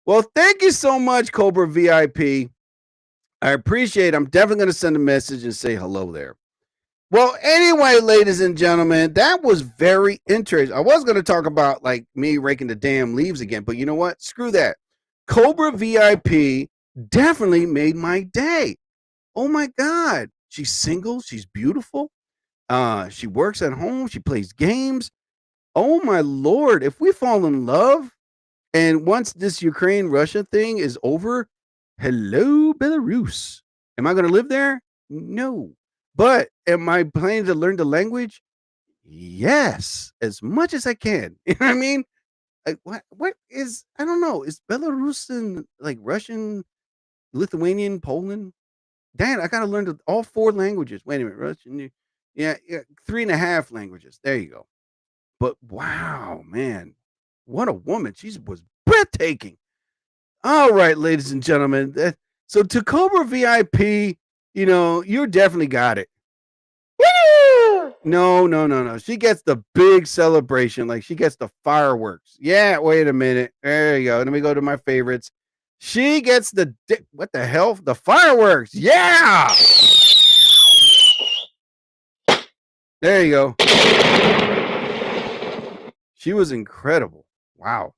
Well, thank you so much, Cobra VIP. I appreciate it. I'm definitely going to send a message and say hello there. Well, anyway, ladies and gentlemen, that was very interesting. I was going to talk about like me raking the damn leaves again, but you know what? Screw that. Cobra VIP definitely made my day. Oh my God. She's single. She's beautiful. She works at home. She plays games. Oh my Lord. If we fall in love and once this Ukraine-Russia thing is over, hello, Belarus. Am I going to live there? No. But am I planning to learn the language? Yes, as much as I can. You know what I mean? Like, what is, I don't know. Is Belarusian like Russian, Lithuanian, Poland? Dan, I got to learn all 4 languages. Wait a minute. Russian, yeah, 3.5 languages. There you go. But wow, man, what a woman. She was breathtaking. All right, ladies and gentlemen. So to Cobra VIP, you definitely got it. No. She gets the big celebration. Like she gets the fireworks. Yeah, wait a minute. There you go. Let me go to my favorites. She gets what the hell? The fireworks. Yeah. There you go. She was incredible. Wow.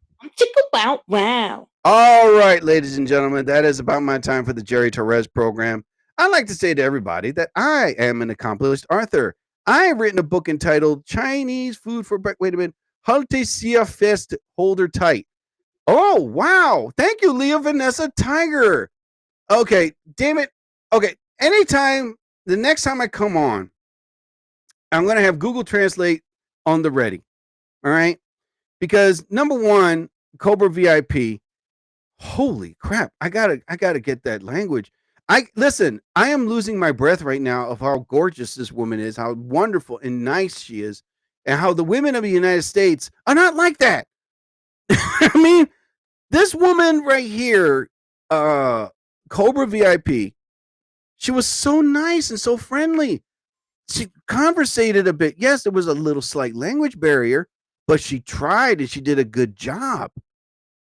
Wow. All right, ladies and gentlemen, that is about my time for the Jerry Torres program. I'd like to say to everybody that I am an accomplished author. I have written a book entitled Chinese Food for Breakfast. Wait a minute. Halte Sia Fest, Hold Her Tight. Oh, wow. Thank you, Leah Vanessa Tiger. Okay, damn it. Okay, the next time I come on, I'm going to have Google Translate on the ready. All right? Because number one, Cobra VIP, holy crap. I gotta get that language. I am losing my breath right now of how gorgeous this woman is, how wonderful and nice she is, and how the women of the United States are not like that. I mean, this woman right here, Cobra VIP, she was so nice and so friendly. She conversated a bit. Yes, there was a little slight language barrier, but she tried and she did a good job.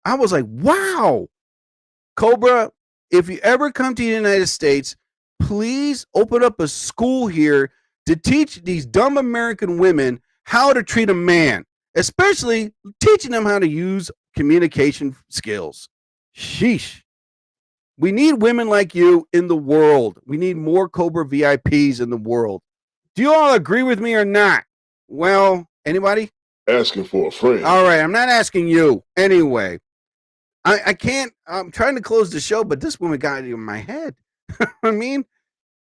I was like, wow. Cobra, if you ever come to the United States, please open up a school here to teach these dumb American women how to treat a man, especially teaching them how to use communication skills. Sheesh. We need women like you in the world. We need more Cobra VIPs in the world. Do you all agree with me or not? Well, anybody? Asking for a friend. All right, I'm not asking you. Anyway, I can't, I'm trying to close the show, but this woman got it in my head. I mean,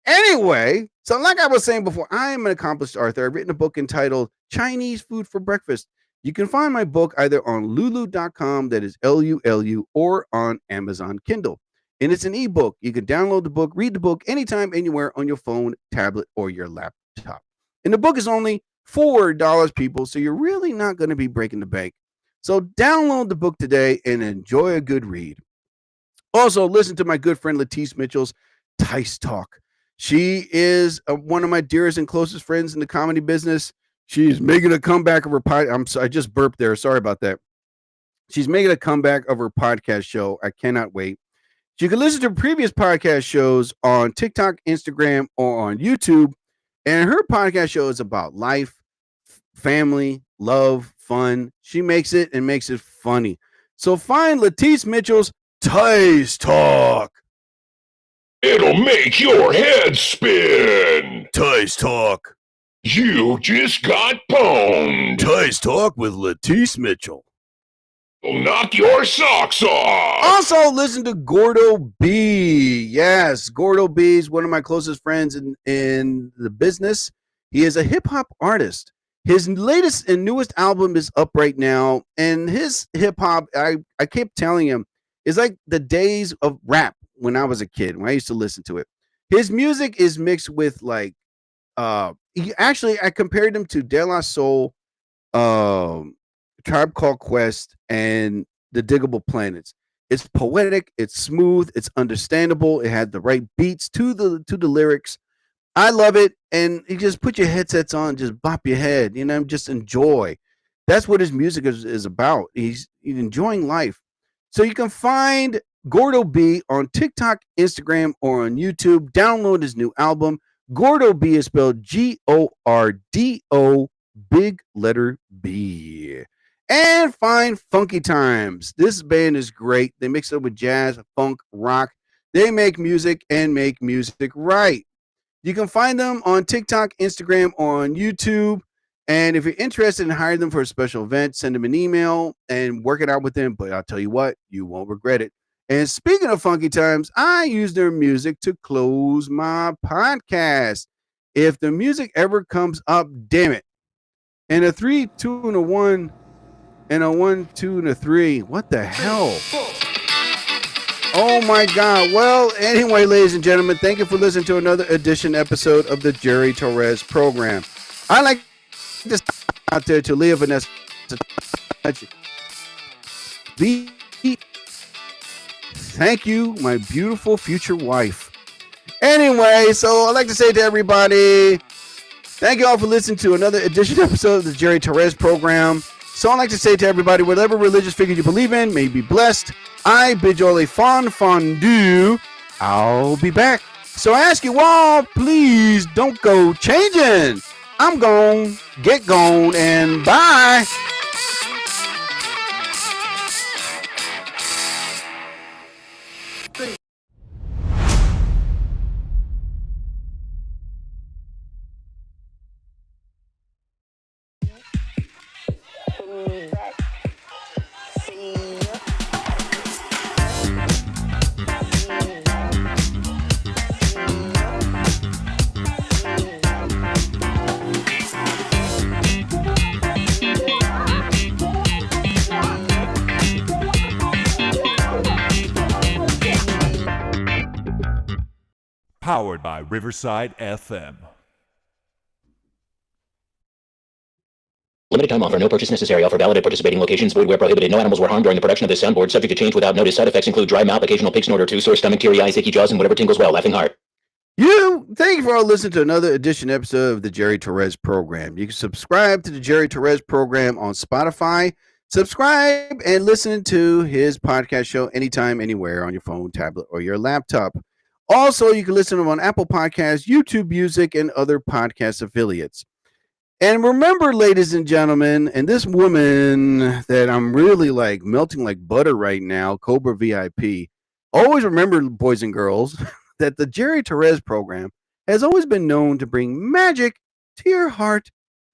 anyway, so like I was saying before, I am an accomplished author. I've written a book entitled Chinese Food for Breakfast. You can find my book either on lulu.com, that is LULU, or on Amazon Kindle. And it's an ebook. You can download the book, read the book anytime, anywhere on your phone, tablet, or your laptop. And the book is only $4, people, so you're really not going to be breaking the bank. So download the book today and enjoy a good read. Also, listen to my good friend Letice Mitchell's Tice Talk. She is one of my dearest and closest friends in the comedy business. She's making a comeback of her I just burped there. Sorry about that. She's making a comeback of her podcast show. I cannot wait. You can listen to previous podcast shows on TikTok, Instagram, or on YouTube. And her podcast show is about life, family, love, fun. She makes it and makes it funny. So find Letice Mitchell's Tice Talk. It'll make your head spin. Tice Talk. You just got pwned. Tice Talk with Letice Mitchell. Knock your socks off. Also, listen to Gordo B. Yes, Gordo B is one of my closest friends in the business. He is a hip hop artist. His latest and newest album is up right now, and his hip hop, I kept telling him, is like the days of rap when I was a kid, when I used to listen to it. His music is mixed with like, I compared him to De La Soul, um, Tribe Called Quest, and the Diggable Planets. It's poetic, it's smooth, it's understandable. It had the right beats to the lyrics. I love it, and you just put your headsets on, just bop your head, just enjoy. That's what his music is about. He's enjoying life. So you can find Gordo B on TikTok, Instagram, or on YouTube. Download his new album. Gordo B is spelled Gordo, big letter B. And find Funky Times. This band is great. They mix it up with jazz, funk, rock. They make music and make music right. You can find them on TikTok, Instagram, or on YouTube. And if you're interested in hiring them for a special event, send them an email and work it out with them. But I'll tell you what, you won't regret it. And speaking of Funky Times, I use their music to close my podcast. If the music ever comes up, damn it. And a 3, 2, and a 1, and a 1, 2, and a 3. What the hell? Oh my God. Well, anyway, ladies and gentlemen, thank you for listening to another episode of the Jerry Torres program. I like this out there to Leah Vanessa. Thank you, my beautiful future wife. Anyway, so I'd like to say to everybody, thank you all for listening to another episode of the Jerry Torres program. So I'd like to say to everybody, whatever religious figure you believe in, may be blessed. I bid you all a fondue. I'll be back. So I ask you all, please don't go changing. I'm gone, get gone, and bye. Powered by Riverside FM. Limited time offer. No purchase necessary. Offer valid at participating locations. Void where prohibited. No animals were harmed during the production of this soundboard. Subject to change without notice. Side effects include dry mouth, occasional pig snort or two, sore stomach, teary eyes, achy jaws, and whatever tingles well. Laughing heart. Thank you for all listening to another episode of the Jerry Torres program. You can subscribe to the Jerry Torres program on Spotify. Subscribe and listen to his podcast show anytime, anywhere on your phone, tablet, or your laptop. Also, you can listen to them on Apple Podcasts, YouTube Music, and other podcast affiliates. And remember, ladies and gentlemen, and this woman that I'm really like melting like butter right now, Cobra VIP, always remember, boys and girls, that the Jerry Torres program has always been known to bring magic to your heart,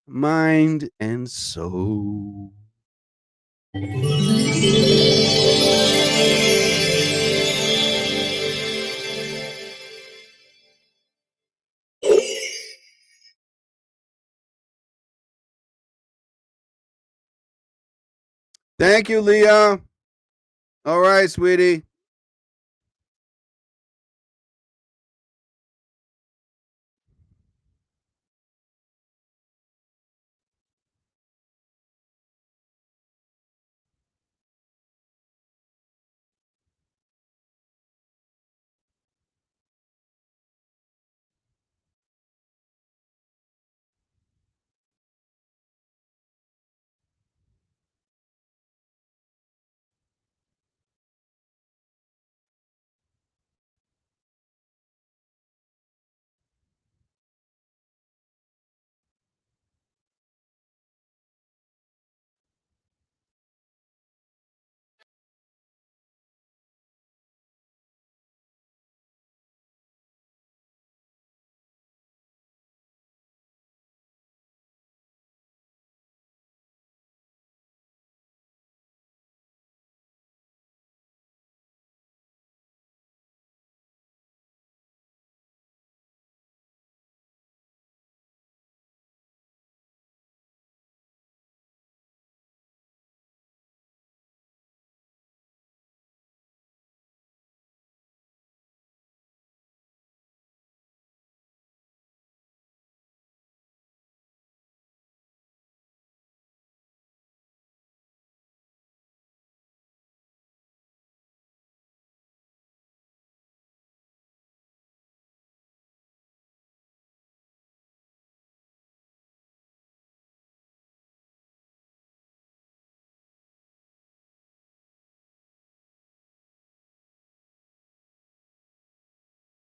mind, and soul. Thank you, Leah. All right, sweetie.